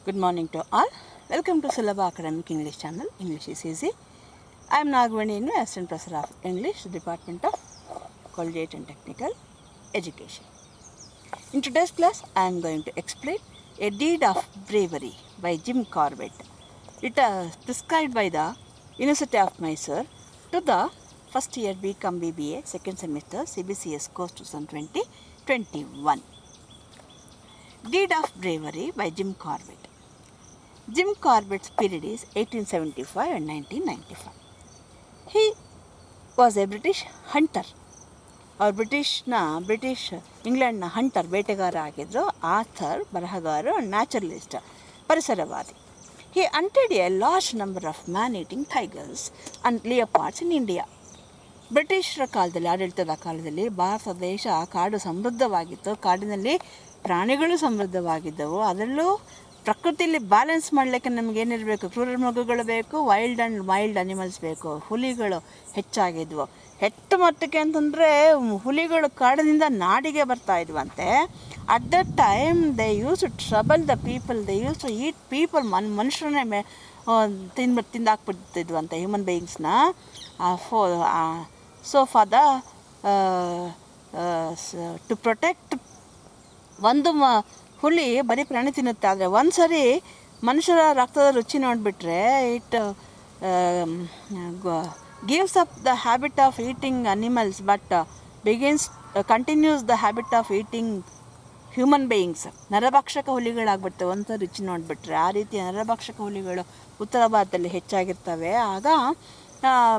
Good morning to all. Welcome to Sulabha Academic English channel. English is easy. I am Nagavani, Assistant Professor of English, Department of Collegiate and Technical Education. In today's class, I am going to explain A Deed of Bravery by Jim Corbett. It is prescribed by the University of Mysore to the first year BCom BBA, second semester CBCS course 2020-21. Deed of Bravery by Jim Corbett. Jim Corbett's period is 1875 and 1995. He was a British hunter. ಅವ್ರು British ಇಂಗ್ಲೆಂಡ್ನ hunter, ಬೇಟೆಗಾರ ಆಗಿದ್ದರು. Author, ಬರಹಗಾರ, naturalist, ಪರಿಸರವಾದಿ. He hunted a large number of man eating tigers and leopards in India. ಬ್ರಿಟಿಷರ ಕಾಲದಲ್ಲಿ, ಆಡಳಿತದ ಕಾಲದಲ್ಲಿ ಭಾರತ ದೇಶ ಕಾಡು ಸಮೃದ್ಧವಾಗಿತ್ತು. ಕಾಡಿನಲ್ಲಿ ಪ್ರಾಣಿಗಳು ಸಮೃದ್ಧವಾಗಿದ್ದವು. ಅದರಲ್ಲೂ ಪ್ರಕೃತಿಯಲ್ಲಿ ಬ್ಯಾಲೆನ್ಸ್ ಮಾಡಲಿಕ್ಕೆ ನಮಗೇನಿರಬೇಕು? ಕ್ರೂರ ಮೃಗಗಳು ಬೇಕು, ವೈಲ್ಡ್ ಅನಿಮಲ್ಸ್ ಬೇಕು. ಹುಲಿಗಳು ಹೆಚ್ಚಾಗಿದ್ವು. ಹೆಚ್ಚು ಮಟ್ಟಕ್ಕೆ ಅಂತಂದರೆ ಹುಲಿಗಳು ಕಾಡಿನಿಂದ ನಾಡಿಗೆ ಬರ್ತಾ ಇದ್ವಂತೆ. At that time they use to trouble the people, they use to eat people. ಮನುಷ್ಯರನ್ನೇ ತಿಂದಾಕ್ಬಿಡ್ತಿದ್ವಂತೆ, ಹ್ಯೂಮನ್ ಬೀಯಿಂಗ್ಸ್ನ. So for the to protect, ಒಂದು ಹುಲಿ ಬರೀ ಪ್ರಾಣಿ ತಿನ್ನುತ್ತೆ. ಆದರೆ ಒಂದು ಸರಿ ಮನುಷ್ಯರ ರಕ್ತದ ರುಚಿ ನೋಡಿಬಿಟ್ರೆ it gives up the habit of eating animals but continues the habit of eating human beings. ನರಭಕ್ಷಕ ಹುಲಿಗಳಾಗ್ಬಿಡ್ತವೆ ಒಂದು ಸರಿ ರುಚಿ ನೋಡಿಬಿಟ್ರೆ. ಆ ರೀತಿ ನರಭಕ್ಷಕ ಹುಲಿಗಳು ಉತ್ತರ ಭಾರತದಲ್ಲಿ ಹೆಚ್ಚಾಗಿರ್ತವೆ. ಆಗ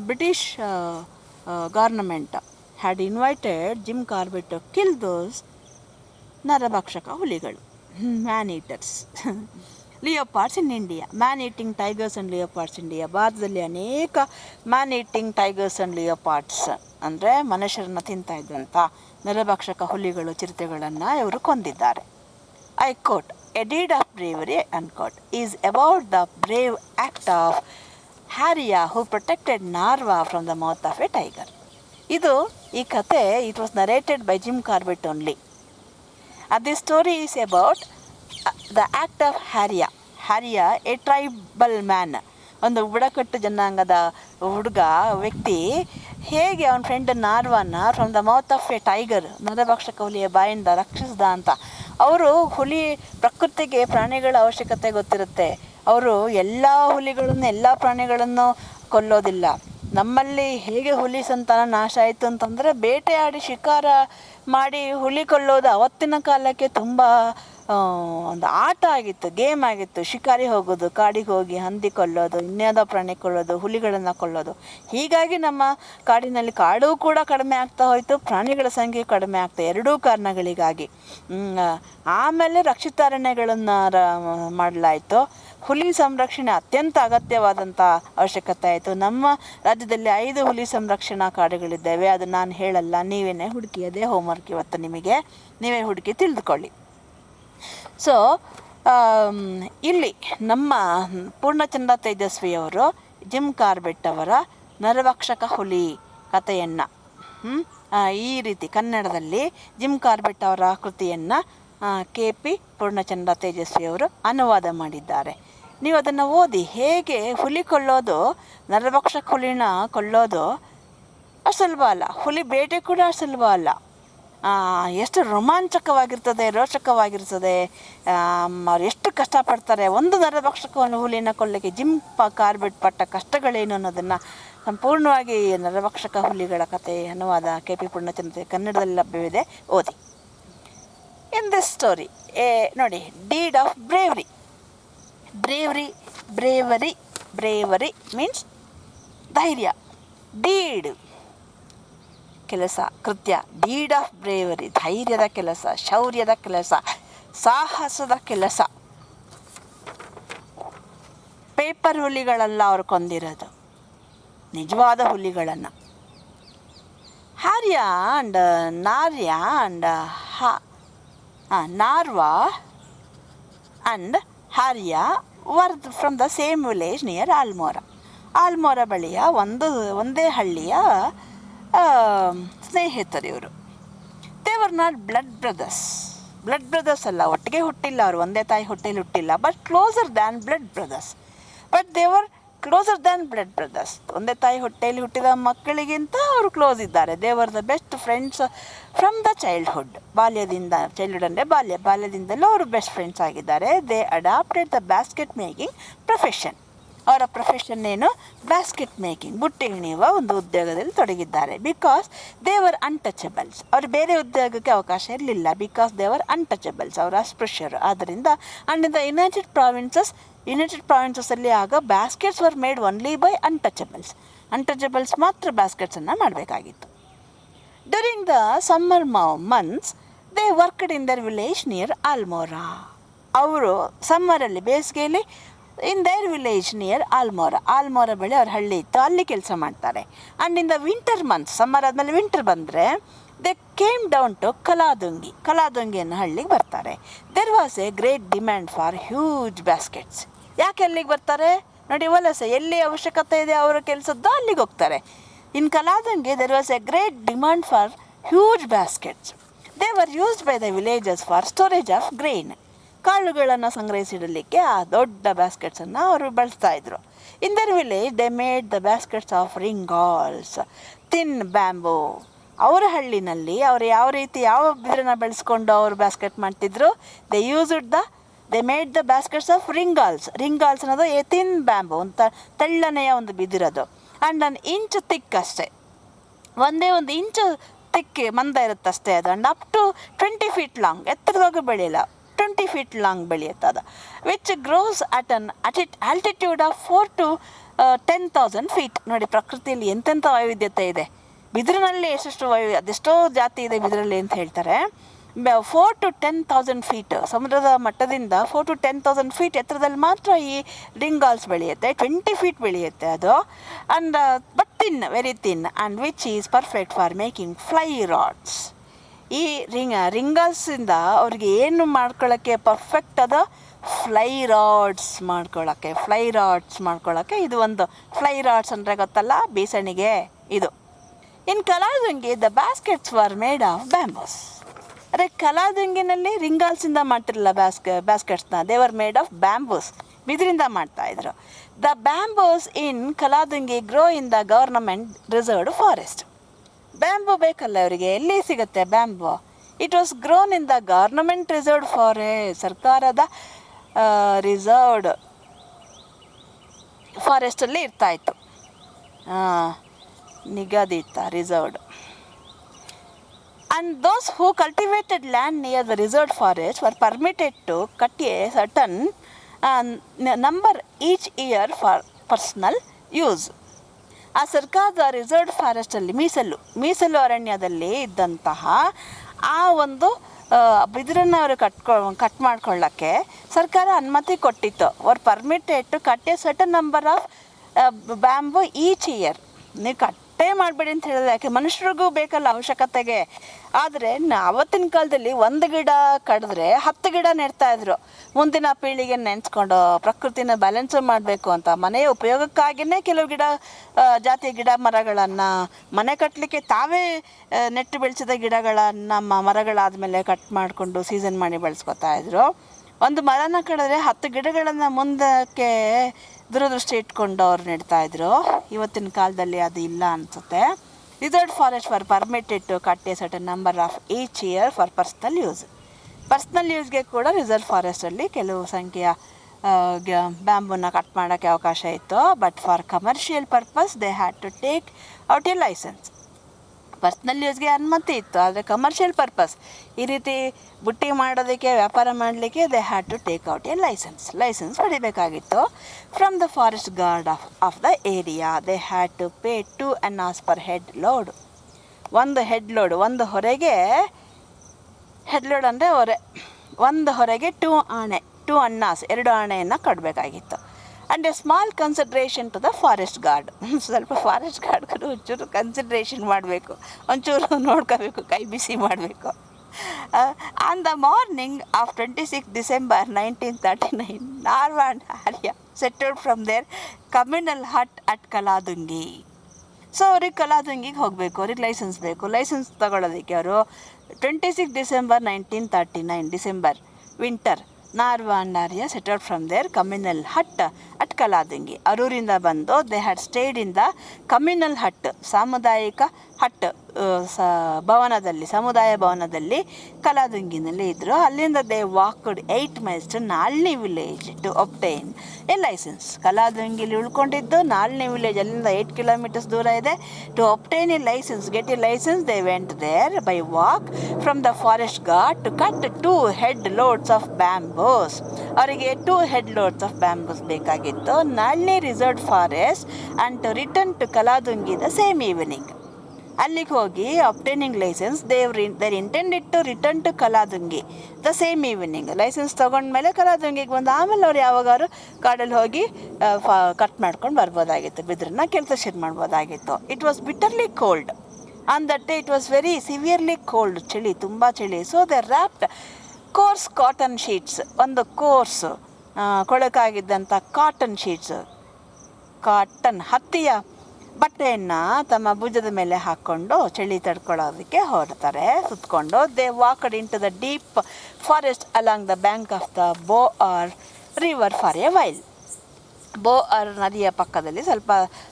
British government had invited Jim Corbett to kill those ನರಭಕ್ಷಕ ಹುಲಿಗಳು, man eaters. Leopards in India, man eating tigers and leopards India. ಭಾರತದಲ್ಲಿ ಅನೇಕ man eating tigers and leopards ಅಂದರೆ ಮನುಷ್ಯರನ್ನು ತಿಂತಾ ಇದ್ದಂಥ ನರಭಕ್ಷಕ ಹುಲಿಗಳು, ಚಿರತೆಗಳನ್ನು ಇವರು ಕೊಂದಿದ್ದಾರೆ. I quote, a deed of bravery unquote is about the brave act of Haria who protected Narwa from the mouth of a tiger. ಈ ಕತೆ it was narrated by Jim Corbett only. This story is about the act of Harya, a tribal man. ಒಂದು ಬುಡಕಟ್ಟು ಜನಾಂಗದ ವ್ಯಕ್ತಿ ಹೇಗೆ ಅವನ friend ನಾರ್ವಾನ from the mouth of a tiger, ನರಭಕ್ಷಕ ಹುಲಿಯ ಬಾಯಿಂದ ರಕ್ಷಿಸಿದ ಅಂತ. ಅವರು ಪ್ರಕೃತಿಗೆ ಪ್ರಾಣಿಗಳ ಅವಶ್ಯಕತೆ ಗೊತ್ತಿರುತ್ತೆ. ಅವರು ಎಲ್ಲ ಹುಲಿಗಳನ್ನು, ಎಲ್ಲ ಪ್ರಾಣಿಗಳನ್ನು ಕೊಲ್ಲೋದಿಲ್ಲ. ನಮ್ಮಲ್ಲಿ ಹೇಗೆ ಹುಲಿ ಸಂತಾನ ನಾಶ ಆಯಿತು ಅಂತಂದರೆ, ಬೇಟೆಯಾಡಿ ಶಿಕಾರ ಮಾಡಿ ಹುಲಿ ಕೊಲ್ಲೋದು ಅವತ್ತಿನ ಕಾಲಕ್ಕೆ ತುಂಬ ಒಂದು ಆಟ ಆಗಿತ್ತು, ಗೇಮ್ ಆಗಿತ್ತು. ಶಿಕಾರಿ ಹೋಗೋದು, ಕಾಡಿಗೆ ಹೋಗಿ ಹಂದಿ ಕೊಲ್ಲೋದು, ಇನ್ಯಾವುದೋ ಪ್ರಾಣಿ ಕೊಲ್ಲೋದು, ಹುಲಿಗಳನ್ನು ಕೊಲ್ಲೋದು. ಹೀಗಾಗಿ ನಮ್ಮ ಕಾಡಿನಲ್ಲಿ ಕಾಡು ಕೂಡ ಕಡಿಮೆ ಆಗ್ತಾ ಹೋಯಿತು, ಪ್ರಾಣಿಗಳ ಸಂಖ್ಯೆ ಕಡಿಮೆ ಆಗ್ತಾ, ಎರಡೂ ಕಾರಣಗಳಿಗಾಗಿ. ಆಮೇಲೆ ರಕ್ಷಿತಾರಣ್ಯಗಳನ್ನು ಮಾಡಲಾಯಿತು. ಹುಲಿ ಸಂರಕ್ಷಣೆ ಅತ್ಯಂತ ಅಗತ್ಯವಾದಂಥ ಅವಶ್ಯಕತೆ ಆಯಿತು. ನಮ್ಮ ರಾಜ್ಯದಲ್ಲಿ 5 ಹುಲಿ ಸಂರಕ್ಷಣಾ ಕಾಡುಗಳಿದ್ದಾವೆ. ಅದು ನಾನು ಹೇಳಲ್ಲ, ನೀವೇನೇ ಹುಡುಕಿ, ಅದೇ ಹೋಮ್ವರ್ಕ್ ಇವತ್ತು ನಿಮಗೆ. ನೀವೇ ಹುಡುಕಿ ತಿಳಿದುಕೊಳ್ಳಿ. ಸೊ ಇಲ್ಲಿ ನಮ್ಮ ಪೂರ್ಣಚಂದ್ರ ತೇಜಸ್ವಿಯವರು ಜಿಮ್ ಕಾರ್ಬೆಟ್ ಅವರ ನರಭಕ್ಷಕ ಹುಲಿ ಕಥೆಯನ್ನು ಈ ರೀತಿ ಕನ್ನಡದಲ್ಲಿ ಜಿಮ್ ಕಾರ್ಬೆಟ್ ಅವರ ಕೃತಿಯನ್ನು KP ಪೂರ್ಣಚಂದ್ರ ತೇಜಸ್ವಿಯವರು ಅನುವಾದ ಮಾಡಿದ್ದಾರೆ. ನೀವು ಅದನ್ನು ಓದಿ. ಹೇಗೆ ಹುಲಿ ಕೊಲ್ಲೋದು, ನರಭಕ್ಷಕ ಹುಲಿನ ಕೊಲ್ಲೋದು ಅಷ್ಟು ಸುಲಭ ಅಲ್ಲ, ಹುಲಿ ಬೇಟೆ ಕೂಡ ಅಷ್ಟು ಸುಲಭ ಅಲ್ಲ. ಎಷ್ಟು ರೋಮಾಂಚಕವಾಗಿರ್ತದೆ, ರೋಚಕವಾಗಿರ್ತದೆ. ಅವ್ರು ಎಷ್ಟು ಕಷ್ಟಪಡ್ತಾರೆ ಒಂದು ನರಭಕ್ಷಕ ಹುಲಿನ ಕೊಲ್ಲಕ್ಕೆ. ಜಿಮ್ ಕಾರ್ಬೆಟ್ ಪಟ್ಟ ಕಷ್ಟಗಳೇನು ಅನ್ನೋದನ್ನು ಸಂಪೂರ್ಣವಾಗಿ ನರಭಕ್ಷಕ ಹುಲಿಗಳ ಕಥೆ ಅನುವಾದ KP ಪೂರ್ಣಚಂದ್ರ ಕನ್ನಡದಲ್ಲಿ ಲಭ್ಯವಿದೆ, ಓದಿ. ಇನ್ ದಿಸ್ ಸ್ಟೋರಿ ನೋಡಿ, deed of bravery. Bravery means ಧೈರ್ಯ. ಡೀಡ್ ಕೆಲಸ, ಕೃತ್ಯ. ಡೀಡ್ ಆಫ್ ಬ್ರೇವರಿ ಧೈರ್ಯದ ಕೆಲಸ, ಶೌರ್ಯದ ಕೆಲಸ, ಸಾಹಸದ ಕೆಲಸ. ಪೇಪರ್ ಹುಲಿಗಳಲ್ಲ ಅವರು ಕೊಂದಿರೋದು, ನಿಜವಾದ ಹುಲಿಗಳನ್ನು. Harya and Narya and Narwa and Harya were from the same village near Almora ಬಳಿಯ ಒಂದೇ ಹಳ್ಳಿಯ ಸ್ನೇಹಿತರು ಇವರು. They were not blood brothers, blood brothers ಅಲ್ಲ, ಒಟ್ಟಿಗೆ ಹುಟ್ಟಿಲ್ಲ, ಅವರು ಒಂದೇ ತಾಯಿ ಹೊಟ್ಟೆಲಿ ಹುಟ್ಟಿಲ್ಲ, but closer than blood brothers. But they were closer than blood brothers. ಒಂದೇ ತಾಯಿ ಹೊಟ್ಟೆಯಲ್ಲಿ ಹುಟ್ಟಿದ ಮಕ್ಕಳಿಗಿಂತ ಅವರು ಕ್ಲೋಸ್ ಇದ್ದಾರೆ. They were the best friends from the childhood. Childhood ಅಂದರೆ ಬಾಲ್ಯದಿಂದಲೂ ಅವರು ಬೆಸ್ಟ್ ಫ್ರೆಂಡ್ಸ್ ಆಗಿದ್ದಾರೆ. They adopted the basket making profession. ಅವರ ಪ್ರೊಫೆಷನ್ ಏನು? ಬ್ಯಾಸ್ಕೆಟ್ ಮೇಕಿಂಗ್, ಬುಟ್ಟಿ ಹೆಣೆಯುವ ಒಂದು ಉದ್ಯೋಗದಲ್ಲಿ ತೊಡಗಿದ್ದಾರೆ. ಬಿಕಾಸ್ ದೇವರ್ ಅನ್ಟಚಬಲ್ಸ್. ಅವರು ಬೇರೆ ಉದ್ಯೋಗಕ್ಕೆ ಅವಕಾಶ ಇರಲಿಲ್ಲ. ಬಿಕಾಸ್ ದೇವರ್ ಅನ್ಟಚಬಲ್ಸ್, ಅವರು ಅಸ್ಪೃಶ್ಯರು. ಆದ್ದರಿಂದ ಅಂಡ್ ಇನ್ ದ ಯುನೈಟೆಡ್ ಪ್ರಾವಿನ್ಸಸ್ಸಲ್ಲಿ ಆಗ baskets were made only by untouchables ಮಾತ್ರ ಬ್ಯಾಸ್ಕೆಟ್ಸನ್ನು ಮಾಡಬೇಕಾಗಿತ್ತು. During the summer months they worked in their village near Almora. ಅವರು ಸಮ್ಮರಲ್ಲಿ, ಬೇಸಿಗೆಯಲ್ಲಿ, in their village near Almora ಬಳಿ ಅವ್ರ ಹಳ್ಳಿ ಇತ್ತು, ಅಲ್ಲಿ ಕೆಲಸ ಮಾಡ್ತಾರೆ. And in the winter months, summer ಆದಮೇಲೆ ವಿಂಟರ್ ಬಂದರೆ they came down to Kaladungi ಅನ್ನೋ ಹಳ್ಳಿಗೆ ಬರ್ತಾರೆ. There was a great demand for huge baskets. ಯಾಕೆ ಅಲ್ಲಿಗೆ ಬರ್ತಾರೆ ನೋಡಿ? ವಲಸೆ, ಎಲ್ಲಿ ಅವಶ್ಯಕತೆ ಇದೆ ಅವರ ಕೆಲಸದ್ದು ಅಲ್ಲಿಗೆ ಹೋಗ್ತಾರೆ. In Kaladungi there was a great demand for huge baskets. They were used by the villages for storage of grain. ಕಾಳುಗಳನ್ನು ಸಂಗ್ರಹಿಸಿಡಲಿಕ್ಕೆ ಆ ದೊಡ್ಡ ಬ್ಯಾಸ್ಕೆಟ್ಸನ್ನು ಅವರು ಬಳಸ್ತಾ ಇದ್ರು. In their village they made the baskets of ringals, thin bamboo. ಅವರ ಹಳ್ಳಿನಲ್ಲಿ ಅವರು ಯಾವ ಬಿದಿರನ್ನ ಬೆಳೆಸ್ಕೊಂಡು ಅವರು ಬ್ಯಾಸ್ಕೆಟ್ ಮಾಡ್ತಿದ್ರು? They made the baskets of ringals ಅನ್ನೋದು ಎ ಥಿನ್ ಬ್ಯಾಂಬೂ, ಅಂತ ತೆಳ್ಳನೆಯ ಒಂದು ಬಿದಿರದು. ಆ್ಯಂಡ್ ಅನ್ ಇಂಚ್ ತಿಕ್ ಅಷ್ಟೇ, ಒಂದೇ ಒಂದು ಇಂಚು ತಿಕ್ಕಿ ಮಂದ ಇರುತ್ತಷ್ಟೇ ಅದು. And up to 20 feet long, ಎತ್ತರವಾಗಿ ಬೆಳೆಯಲ್ಲ, 20 feet ಲಾಂಗ್ ಬೆಳೆಯುತ್ತದೆ. Which grows at altitude of 4 to 10,000 feet. ನೋಡಿ, ಪ್ರಕೃತಿಯಲ್ಲಿ ಎಂತೆಂಥ ವೈವಿಧ್ಯತೆ ಇದೆ. ಬಿದಿರಿನಲ್ಲಿ ಅದೆಷ್ಟೋ ಜಾತಿ ಇದೆ ಬಿದಿರಲ್ಲಿ ಅಂತ ಹೇಳ್ತಾರೆ. 4 to 10,000 feet, ಸಮುದ್ರದ ಮಟ್ಟದಿಂದ 4 to 10,000 feet ಎತ್ತರದಲ್ಲಿ ಮಾತ್ರ ಈ ರಿಂಗಾಲ್ಸ್ ಬೆಳೆಯುತ್ತೆ. 20 feet ಬೆಳೆಯುತ್ತೆ ಅದು. And but very thin, and which is perfect for making fly rods. ಈ ರಿಂಗಾಲ್ಸಿಂದ ಅವ್ರಿಗೆ ಏನು ಮಾಡ್ಕೊಳ್ಳೋಕ್ಕೆ ಪರ್ಫೆಕ್ಟ್ ಅದ? ಫ್ಲೈ ರಾಡ್ಸ್ ಮಾಡ್ಕೊಳ್ಳೋಕ್ಕೆ ಇದು ಒಂದು. ಫ್ಲೈ ರಾಡ್ಸ್ ಅಂದರೆ ಗೊತ್ತಲ್ಲ, ಬೀಸಣಿಗೆ ಇದು. In Kaladungi the baskets were made of bamboos. ಅದೇ ಕಲಾದುಂಗಿನಲ್ಲಿ ರಿಂಗಾಲ್ಸಿಂದ ಮಾಡ್ತಿರಲಿಲ್ಲ ಬ್ಯಾಸ್ಕೆಟ್ಸ್ನ, they were made of bamboos, ಬಿದಿರಿಂದ ಮಾಡ್ತಾಯಿದ್ರು. The bamboos in Kaladungi grow in the government reserved forest. Bamboo ಬೇಕಲ್ಲ ಅವರಿಗೆ, ಎಲ್ಲಿ ಸಿಗುತ್ತೆ bamboo? It was grown in the government reserved forest, ಸರ್ಕಾರದ ರಿಸರ್ವ್ಡ್ ಫಾರೆಸ್ಟಲ್ಲಿ ಇರ್ತಾಯಿತ್ತು, ನಿಗದಿತ reserved. And those who cultivated land near the reserved forest were permitted to cut a certain number each year for personal use. ಆ ಸರ್ಕಾರದ reserved ಫಾರೆಸ್ಟಲ್ಲಿ, ಮೀಸಲು ಅರಣ್ಯದಲ್ಲಿ ಇದ್ದಂತಹ ಆ ಒಂದು ಬಿದಿರನ್ನು ಅವರು ಕಟ್ ಮಾಡ್ಕೊಳ್ಳೋಕ್ಕೆ ಸರ್ಕಾರ ಅನುಮತಿ ಕೊಟ್ಟಿತ್ತು. ಅವ್ರು permitted to cut a certain number of bamboo each year. ನೀವು ಕಟ್ಟೇ ಮಾಡಬೇಡಿ ಅಂತ ಹೇಳಿದ್ರೆ, ಯಾಕೆ ಮನುಷ್ಯರಿಗೂ ಬೇಕಲ್ಲ ಅವಶ್ಯಕತೆಗೆ. ಆದರೆ ಆವತ್ತಿನ ಕಾಲದಲ್ಲಿ ಒಂದು ಗಿಡ ಕಡಿದ್ರೆ 10 ಗಿಡ ನೆಡ್ತಾಯಿದ್ರು, ಮುಂದಿನ ಪೀಳಿಗೆ ನೆನೆಸ್ಕೊಂಡು ಪ್ರಕೃತಿನ ಬ್ಯಾಲೆನ್ಸ್ ಮಾಡಬೇಕು ಅಂತ. ಮನೆಯ ಉಪಯೋಗಕ್ಕಾಗಿಯೇ ಕೆಲವು ಜಾತಿಯ ಗಿಡ ಮರಗಳನ್ನು, ಮನೆ ಕಟ್ಟಲಿಕ್ಕೆ ತಾವೇ ನೆಟ್ಟು ಬೆಳೆಸಿದ ಗಿಡಗಳನ್ನು ಮರಗಳಾದಮೇಲೆ ಕಟ್ ಮಾಡಿಕೊಂಡು ಸೀಸನ್ ಮಾಡಿ ಬೆಳೆಸ್ಕೊತಾ ಇದ್ರು. ಒಂದು ಮರನ ಕಡಿದ್ರೆ 10 ಗಿಡಗಳನ್ನು ಮುಂದಕ್ಕೆ ದೂರದೃಷ್ಟಿ ಇಟ್ಕೊಂಡು ಅವ್ರು ನೆಡ್ತಾಯಿದ್ರು. ಇವತ್ತಿನ ಕಾಲದಲ್ಲಿ ಅದು ಇಲ್ಲ ಅನಿಸುತ್ತೆ. Reserved forest for permitted to cut a certain number of each year for personal ಯೂಸ್ಗೆ ಕೂಡ ರಿಸರ್ವ್ ಫಾರೆಸ್ಟಲ್ಲಿ ಕೆಲವು ಸಂಖ್ಯೆಯ ಬ್ಯಾಂಬೂನ ಕಟ್ ಮಾಡೋಕ್ಕೆ ಅವಕಾಶ ಇತ್ತು. But for commercial purpose they had to take out a licence. Personal ಯೂಸ್ಗೆ ಅನುಮತಿ ಇತ್ತು, ಆದರೆ ಕಮರ್ಷಿಯಲ್ ಪರ್ಪಸ್, ಈ ರೀತಿ ಬುಟ್ಟಿ ಮಾಡೋದಕ್ಕೆ, ವ್ಯಾಪಾರ ಮಾಡಲಿಕ್ಕೆ they had to take out a licence ಪಡಿಬೇಕಾಗಿತ್ತು. From the forest guard of the area they had to pay 2 annas per head load. ಒಂದು ಹೊರೆಗೆ ಹೆಡ್ ಲೋಡ್ ಅಂದರೆ ಒಂದು ಹೊರೆಗೆ 2 annas 2 ಆಣೆಯನ್ನು ಕೊಡಬೇಕಾಗಿತ್ತು. And a small consideration to the forest guard. ಸ್ವಲ್ಪ forest ಗಾರ್ಡ್ಗಳು ಒಂಚೂರು ಕನ್ಸಿಡ್ರೇಷನ್ ಮಾಡಬೇಕು, ಒಂಚೂರು ನೋಡ್ಕೋಬೇಕು, ಕೈ ಬಿಸಿ ಮಾಡಬೇಕು. On the morning of 26 December 1939 Narwa and Arya settled from their communal hut at Kaladungi. So ಅವ್ರಿಗೆ ಕಲಾದುಂಗಿಗೆ ಹೋಗಬೇಕು, ಅವ್ರಿಗೆ ಲೈಸೆನ್ಸ್ ಬೇಕು. ಲೈಸೆನ್ಸ್ ತಗೊಳ್ಳೋದಕ್ಕೆ ಅವರು 26 December 1939, December, winter, Narva and Arya set out from their communal hut at Kaladungi. ಅರೂರಿಂದ ಬಂದು they had stayed in the communal hut, ಸಾಮುದಾಯಿಕ ಹಟ್, ಭವನದಲ್ಲಿ, ಸಮುದಾಯ ಭವನದಲ್ಲಿ ಕಲಾದುಂಗಿನಲ್ಲಿ ಇದ್ದರು. ಅಲ್ಲಿಂದ they walked 8 miles to Nalni village to obtain a licence. ಕಲಾದುಂಗಿಲಿ ಉಳ್ಕೊಂಡಿದ್ದು ನಾಲ್ನಿ ವಿಲೇಜ್, ಅಲ್ಲಿಂದ 8 kilometers ದೂರ ಇದೆ. To obtain a licence, get a licence, they went there by walk from the forest guard to cut 2 head loads of bamboos. ಅವರಿಗೆ 2 head loads of bamboos ಬೇಕಾಗಿತ್ತು. ನಾಲ್ನಿ reserved forest and to return to Kaladungi the same evening. ಅಲ್ಲಿಗೆ ಹೋಗಿ obtaining licence, their intended to return to Kaladungi the same evening. Licence ತೊಗೊಂಡ್ಮೇಲೆ ಕಲಾದುಂಗಿಗೆ ಬಂದು ಆಮೇಲೆ ಅವ್ರು ಯಾವಾಗಾದ್ರು ಕಾಡಲ್ಲಿ ಹೋಗಿ ಕಟ್ ಮಾಡ್ಕೊಂಡು ಬರ್ಬೋದಾಗಿತ್ತು, ಬಿದ್ರನ್ನ ಕೆಲಸ ಶುರು ಮಾಡ್ಬೋದಾಗಿತ್ತು. It was bitterly cold on that day, it was very severely cold, ಚಳಿ, ತುಂಬ ಚಳಿ. So they wrapped coarse cotton sheets, ಒಂದು ಕೋರ್ಸ್ ಕೊಳಕಾಗಿದ್ದಂಥ ಕಾಟನ್ ಶೀಟ್ಸ್, ಕಾಟನ್ ಹತ್ತಿಯ ಬಟ್ಟೆಯನ್ನು ತಮ್ಮ ಭುಜದ ಮೇಲೆ ಹಾಕ್ಕೊಂಡು ಚಳಿ ತಡ್ಕೊಳ್ಳೋದಕ್ಕೆ ಹೊರಡ್ತಾರೆ ಸುತ್ತಕೊಂಡು. They walked in to the deep forest along the bank of the Boar river for a while. Boar ನದಿಯ ಪಕ್ಕದಲ್ಲಿ ಸ್ವಲ್ಪ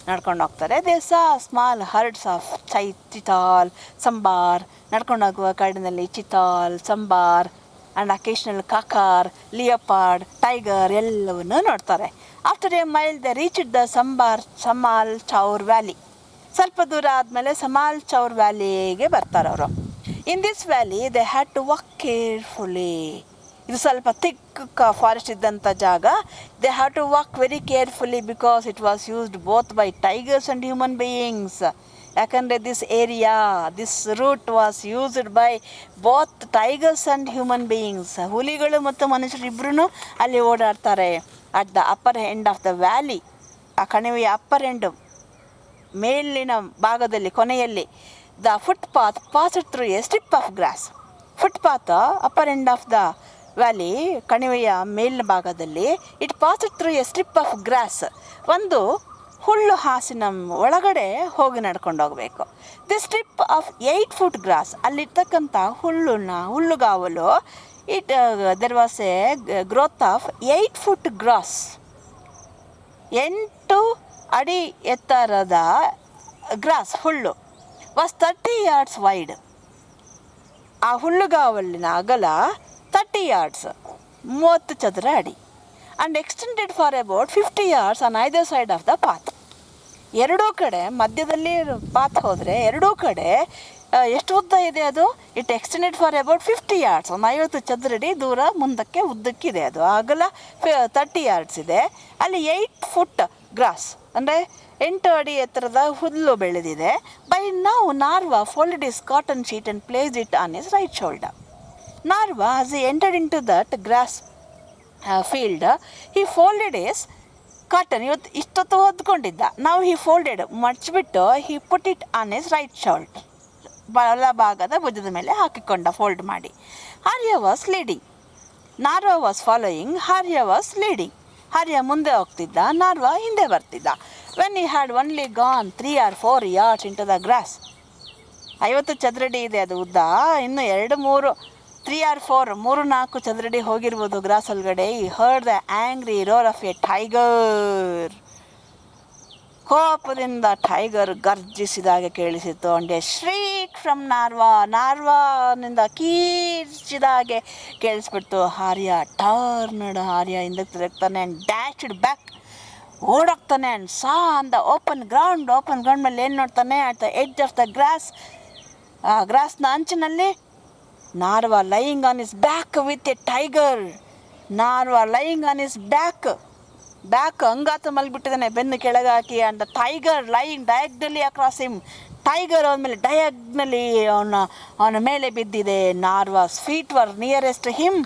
ನಡ್ಕೊಂಡು ಹೋಗ್ತಾರೆ. They saw small herds of chital, sambar, ನಡ್ಕೊಂಡು ಹೋಗುವ ಕಾಡಿನಲ್ಲಿ chital, sambar and occasional kakar, leopard, tiger ಎಲ್ಲವನ್ನೂ ನೋಡ್ತಾರೆ. After a mile they reached the Samal Chaur valley. ಸ್ವಲ್ಪ ದೂರ ಆದಮೇಲೆ ಸಮಾಲ್ ಚೌರ್ ವ್ಯಾಲಿಗೆ ಬರ್ತಾರೆ ಅವರು. In this valley they had to walk carefully. ಇದು ಸ್ವಲ್ಪ ಥಿಕ್ ಫಾರೆಸ್ಟ್ ಇದ್ದಂಥ ಜಾಗ. They have to walk very carefully because it was used both by tigers and human beings. ಯಾಕಂದರೆ this route was used by both tigers and human beings. ಹುಲಿಗಳು ಮತ್ತು ಮನುಷ್ಯರು ಇಬ್ಬರೂ ಅಲ್ಲಿ ಓಡಾಡ್ತಾರೆ. At the upper end of the valley, ಆ ಕಣಿವೆಯ upper end, ಮೇಲಿನ ಭಾಗದಲ್ಲಿ, ಕೊನೆಯಲ್ಲಿ, the footpath passed through a strip of grass. Footpath upper end of the valley, ಕಣಿವೆಯ ಮೇಲಿನ ಭಾಗದಲ್ಲಿ, it passed through a strip of grass, ಒಂದು ಹುಲ್ಲು ಹಾಸಿನ ಒಳಗಡೆ ಹೋಗಿ ನಡ್ಕೊಂಡು ಹೋಗಬೇಕು. The strip of 8 foot grass, ಅಲ್ಲಿರ್ತಕ್ಕಂಥ ಹುಲ್ಲುಗಾವಲು, there was a growth of 8 foot grass, 8 ಅಡಿ ಎತ್ತರದ ಗ್ರಾಸ್, ಹುಲ್ಲು, ವಾಸ್ 30 yards ವೈಡ್. ಆ ಹುಲ್ಲುಗಾವಲಿನ ಅಗಲ 30 yards, 30 ಚದರ ಅಡಿ. And extended for about 50 yards on either side of the path. ಎರಡೂ ಕಡೆ, ಮಧ್ಯದಲ್ಲಿ ಪಾತ್ ಹೋದರೆ ಎರಡೂ ಕಡೆ ಎಷ್ಟು ಉದ್ದ ಇದೆ ಅದು? It extended for about 50 yards, ಒಂದು 50 ಚದರಡಿ ದೂರ ಮುಂದಕ್ಕೆ ಉದ್ದಕ್ಕಿದೆ. ಅದು ಅಗಲ 30 yards ಇದೆ. ಅಲ್ಲಿ 8 foot ಗ್ರಾಸ್, ಅಂದರೆ 8 ಅಡಿ ಎತ್ತರದ ಹುಲ್ಲು ಬೆಳೆದಿದೆ. By now Narwa folded his cotton sheet and placed it on his right shoulder. Narwa as he entered into that grass field, he folded his cotton, ಇವತ್ತು ಇಷ್ಟೊತ್ತು ಹೊದ್ಕೊಂಡಿದ್ದ, ನಾವು ಹಿ ಫೋಲ್ಡೆಡ್, ಮಡ್ಚಿಬಿಟ್ಟು he put it on his right shoulder, ಬಲ ಭಾಗದ ಭುಜದ ಮೇಲೆ ಹಾಕಿಕೊಂಡ, ಫೋಲ್ಡ್ ಮಾಡಿ. Arya was leading, Narwa was following, Arya was leading. Arya ಮುಂದೆ ಹೋಗ್ತಿದ್ದ, ನಾರ್ವಾ ಹಿಂದೆ ಬರ್ತಿದ್ದ. When he had only gone 3 or 4 yards into the grass, 50 ಚದರಡಿ ಇದೆ ಅದು ಉದ್ದ, ಇನ್ನು 3 or 4 ಚದರಡಿ ಹೋಗಿರ್ಬೋದು ಗ್ರಾಸ್ ಒಳಗಡೆ. He heard the angry roar of a tiger, ಕೋಪದಿಂದ ಟೈಗರ್ ಗರ್ಜಿಸಿದಾಗ ಕೇಳಿಸಿತು. And a shriek from Narwa, ನಾರ್ವಾನಿಂದ ಕೀರ್ಚಿದಾಗೆ ಕೇಳಿಸ್ಬಿಡ್ತು. ಆರ್ಯ ಟರ್ನ್ಡ್, ಆರ್ಯ ಹಿಂದಕ್ಕೆ ತಿರುಗ್ತಾನೆ. ಆ್ಯಂಡ್ ಡ್ಯಾಶ್ಡ್ ಬ್ಯಾಕ್, ಓಡೋಗ್ತಾನೆ. And saw on the open ground ಮೇಲೆ ಏನು ನೋಡ್ತಾನೆ? At the edge of the grass, ಗ್ರಾಸ್ನ ಅಂಚಿನಲ್ಲಿ Narwa lying on his back with a tiger. Narwa lying on his back ಅಂಗಾತ ಮಲಗಿಬಿಟ್ಟಿದ್ದಾನೆ, ಬೆನ್ನು ಕೆಳಗೆ ಹಾಕಿ. And the tiger lying diagonally across him, tiger ಅವನ ಮೇಲೆ ಡಯಾಗ್ನಲಿ ಅವನ ಮೇಲೆ ಬಿದ್ದಿದೆ. Narwa's feet were nearest him,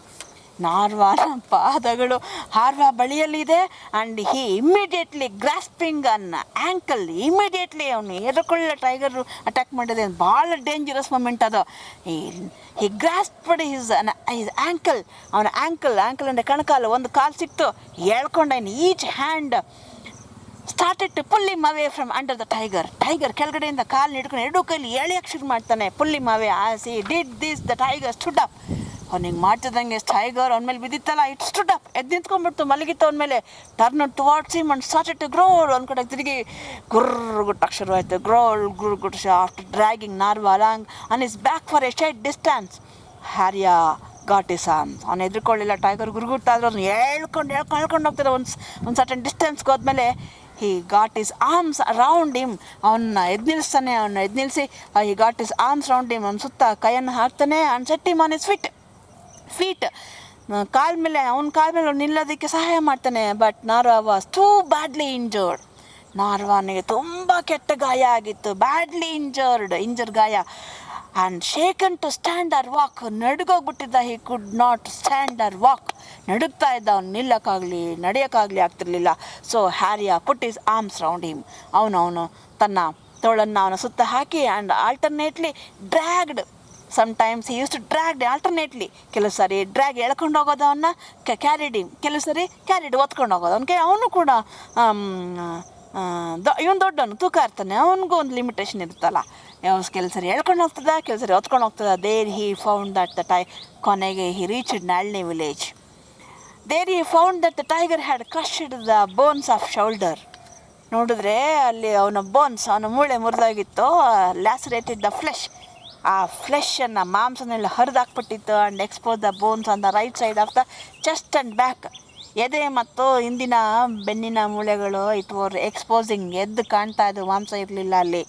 ನಾರ್ವಾನ ಪಾದಗಳು ಹಾರ್ವಾ ಬಳಿಯಲ್ಲಿದೆ. And he immediately grasping an ankle, immediately ಅವನು ಎದುರುಕೊಳ್ಳ ಟೈಗರ್ ಅಟ್ಯಾಕ್ ಮಾಡಿದೆ. ಭಾಳ ಡೇಂಜರಸ್ ಮೂಮೆಂಟ್ ಅದು. He grasped his ankle, ankle ಅಂದರೆ ಕಣಕಾಲು, ಒಂದು ಕಾಲು ಸಿಕ್ತು, ಎಳ್ಕೊಂಡ. In each hand started to pull him away from under the tiger. Tiger ಕೆಳಗಡೆಯಿಂದ ಕಾಲು ಹಿಡ್ಕೊಂಡು ಎರಡೂ ಕೈಲಿ ಎಳೆಯಕ್ಕೆ ಶುರು ಮಾಡ್ತಾನೆ. Pull him away as he did this the tiger stood up. ಅವ್ನಿಗೆ ಮಾಡ್ತಿದ್ದಂಗೆ ಟೈಗರ್ ಅವನ ಮೇಲೆ ಬಿದ್ದಿತ್ತಲ್ಲ, ಇಟ್ ಸ್ಟುಡ್ ಅಪ್, ಎದ್ದು ನಿಂತ್ಕೊಂಡ್ಬಿಡ್ತು, ಮಲಗಿತ್ತು ಅವನ ಮೇಲೆ. Turn towards him and started to growl. ಒಂದು ಕಡೆ ತಿರುಗಿ ಗುರ್ರ್ ಗುಟ್ಟಕ್ಕೆ ಶುರು ಆಯಿತು. ಗ್ರೋಲ್ ಗುರ್ ಗುಟ್ after dragging Narwa along on his back for a short distance. Haria got his arms. ಅವ್ನು ಎದ್ರುಕೊಳ್ಳಿಲ್ಲ. ಟೈಗರ್ ಗುರುಗುಟ್ಟಾದ್ರೆ ಅವ್ನು ಹೇಳ್ಕೊಂಡು ಹೋಗ್ತಾರೆ. ಒಂದು ಸರ್ಟನ್ ಡಿಸ್ಟೆನ್ಸ್ಗೆ ಹೋದ್ಮೇಲೆ he got his arms around him. ಅವನ್ನ ಎದ್ದು ನಿಲ್ಲಿಸ್ತಾನೆ. ಅವನ್ನ ಎದ್ದು ನಿಲ್ಲಿಸಿ he got his arms round him. ಅವ್ನ ಸುತ್ತ ಕೈಯನ್ನು ಹಾಕ್ತಾನೆ. And set him on his feet ಕಾಲ ಮೇಲೆ ಅವ್ನು ನಿಲ್ಲೋದಕ್ಕೆ ಸಹಾಯ ಮಾಡ್ತಾನೆ. But Narwa was too badly injured. ನಾರ್ವಾನಿಗೆ ತುಂಬ ಕೆಟ್ಟ ಗಾಯ ಆಗಿತ್ತು. ಬ್ಯಾಡ್ಲಿ ಇಂಜರ್ಡ್ ಗಾಯ. And shaken to stand or walk. ನಡುಗೋಗ್ಬಿಟ್ಟಿದ್ದ. He could not stand or walk. ನಡುಗ್ತಾ ಇದ್ದ. ಅವ್ನು ನಿಲ್ಲಕ್ಕಾಗಲಿ ನಡೆಯೋಕ್ಕಾಗಲಿ ಆಗ್ತಿರ್ಲಿಲ್ಲ. So Harriya put his arms round him. ಅವನು ತನ್ನ ತೋಳನ್ನು ಅವನ ಸುತ್ತ ಹಾಕಿ and alternately dragged. Sometimes he use to dragged alternately. ಕೆಲವು ಸಾರಿ ಡ್ರ್ಯಾಗ್ ಎಳ್ಕೊಂಡು ಹೋಗೋದು ಅವನ್ನ, ಕ್ಯಾರಿಡ್ ಹಿಮ್. ಕೆಲವು ಸಾರಿ ಕ್ಯಾರಿಡ್ ಒತ್ಕೊಂಡು ಹೋಗೋದು. ಅವನು ಕೂಡ ಇವನು ದೊಡ್ಡವನು, ತೂಕ ಇರ್ತಾನೆ, ಅವನಿಗೂ ಒಂದು ಲಿಮಿಟೇಷನ್ ಇರುತ್ತಲ್ಲ. ಕೆಲವು ಸರಿ ಹೇಳ್ಕೊಂಡು ಹೋಗ್ತದ, ಕೆಲವು ಸರಿ ಹೊತ್ಕೊಂಡು ಹೋಗ್ತದ. ದೇರ್ ಹಿ ಫೌಂಡ್ ದಟ್ ಕೊನೆಗೆ he reached Nalni village. There he found that the tiger had crushed the bones of shoulder. ನೋಡಿದ್ರೆ ಅಲ್ಲಿ ಅವನ ಬೋನ್ಸ್, ಅವನ ಮೂಳೆ ಮುರಿದಾಗಿತ್ತು. ಲ್ಯಾಸರೇಟೆಡ್ ದ ಫ್ಲೆಶ್. ಆ ಫ್ಲೆಶನ್ನು, ಮಾಂಸನೆಲ್ಲ ಹರಿದಾಕ್ಬಿಟ್ಟಿತ್ತು. And expose the bones on the right side of the chest and back. ಎದೆ ಮತ್ತು ಹಿಂದಿನ ಬೆನ್ನಿನ ಮೂಳೆಗಳು ಇಟ್ ವರ್ ಎಕ್ಸ್ಪೋಸಿಂಗ್. ಎದ್ದು ಕಾಣ್ತಾ ಇದ್ದು, ಮಾಂಸ ಇರಲಿಲ್ಲ ಅಲ್ಲಿ.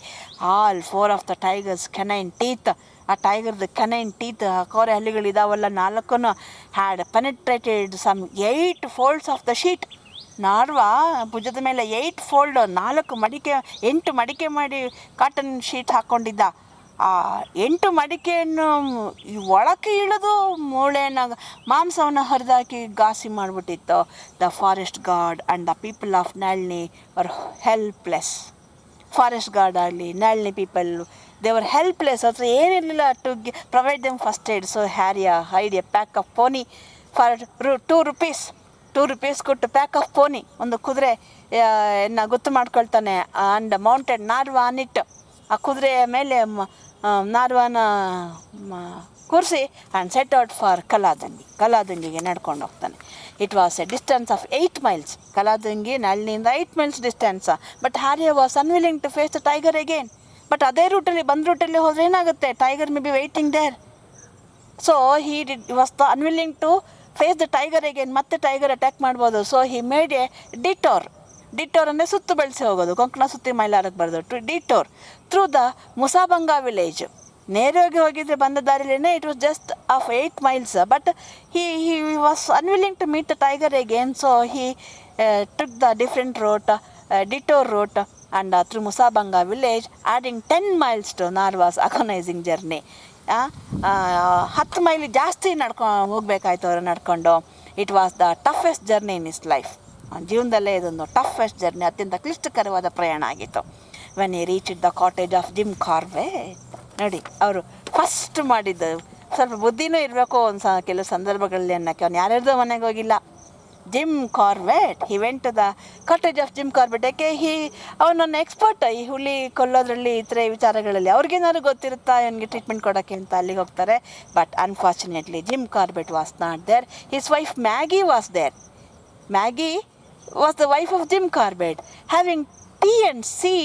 All 4 of the tiger's canine teeth. ಆ ಟೈಗರ್ದು ಕೆನೈನ್ ಟೀತ್, ಕೋರೆ ಹಲ್ಲಿಗಳಿದಾವಲ್ಲ, 4 had penetrated some 8 folds of the sheet. Narwa ಭುಜದ ಮೇಲೆ 8 ಫೋಲ್ಡ್, 8 ಮಡಿಕೆ ಮಾಡಿ ಕಾಟನ್ ಶೀಟ್ ಹಾಕ್ಕೊಂಡಿದ್ದ. ಆ 8 ಮಡಿಕೆಯನ್ನು ಒಳಕ್ಕೆ ಇಳಿದು ಮೂಳೆನ, ಮಾಂಸವನ್ನು ಹರಿದಾಕಿ ಘಾಸಿ ಮಾಡಿಬಿಟ್ಟಿತ್ತು. The forest guard and the people of Nalni were helpless. Forest guard ಆಗಲಿ, Nalni people, they were helpless. ಹತ್ರ ಏನಿರಲಿಲ್ಲ to provide them first aid. So Harriya hired a pack of pony for $2 ಕೊಟ್ಟು ಪ್ಯಾಕ್ ಆಫ್ ಪೋನಿ, ಒಂದು ಕುದುರೆ ಗೊತ್ತು ಮಾಡ್ಕೊಳ್ತಾನೆ. And mounted Narwa on it. ಆ ಕುದುರೆಯ ಮೇಲೆ ನಾರ್ವಾನ ಕೂರಿಸಿ ಆ್ಯಂಡ್ ಸೆಟ್ ಔಟ್ ಫಾರ್ ಕಲಾದಂಗಿಗೆ ನಡ್ಕೊಂಡು ಹೋಗ್ತಾನೆ. It was a distance of 8 miles. Kaladhungi ನಾಳಿನಿಂದ 8 miles distance. But Harriya was unwilling to face the tiger again. But ಅದೇ ರೂಟಲ್ಲಿ ಹೋದ್ರೆ ಏನಾಗುತ್ತೆ, tiger may be waiting there. So he was unwilling to face the tiger again. ಮತ್ತೆ tiger attack ಮಾಡ್ಬೋದು. So he made a detour ಅಂದರೆ ಸುತ್ತು ಬೆಳೆಸಿ ಹೋಗೋದು. ಕೊಂಕಣ ಸುತ್ತಿ ಮೈಲಾರಕ್ಕೆ ಬರೋದು. Detour through the Musabanga village. ನೇರವಾಗಿ ಹೋಗಿದ್ರೆ ಬಂದ ದಾರಿಲೇನೆ. It was just of 8 miles. But he was unwilling to meet the tiger again. So he took the different detour route and through Musabanga village, adding 10 miles to Narwa's agonising journey. 10 ಮೈಲಿ ಜಾಸ್ತಿ ಹೋಗ್ಬೇಕಾಯ್ತು ಅವರು ನಡ್ಕೊಂಡು. It was the toughest journey in his life. ಜೀವನದಲ್ಲೇ ಇದೊಂದು toughest journey, ಅತ್ಯಂತ ಕ್ಲಿಷ್ಟಕರವಾದ ಪ್ರಯಾಣ ಆಗಿತ್ತು. When he reached the cottage of Jim Corbett. ನೋಡಿ, ಅವರು ಫಸ್ಟ್ ಮಾಡಿದ್ದು ಸ್ವಲ್ಪ ಬುದ್ಧಿನೂ ಇರಬೇಕು ಕೆಲವು ಸಂದರ್ಭಗಳಲ್ಲಿ ಅನ್ನೋಕ್ಕೆ. ಅವ್ನು ಯಾರ್ಯಾರ್ದೋ ಮನೆಗೆ ಹೋಗಿಲ್ಲ. Jim Corbett, he went to the cottage of Jim Corbett. ಯಾಕೆ ಅವನೊಂದು ಎಕ್ಸ್ಪರ್ಟ್ ಈ ಹುಲಿ ಕೊಲ್ಲೋದ್ರಲ್ಲಿ, ಇತರೆ ವಿಚಾರಗಳಲ್ಲಿ. ಅವ್ರಿಗೇನಾದ್ರು ಗೊತ್ತಿರುತ್ತಾ ಇವನಿಗೆ ಟ್ರೀಟ್ಮೆಂಟ್ ಕೊಡೋಕ್ಕೆ ಅಂತ ಅಲ್ಲಿಗೆ ಹೋಗ್ತಾರೆ. But unfortunately Jim Corbett was not there. His wife Maggie was there. Maggie was the wife of Jim Corbett. Having tea and she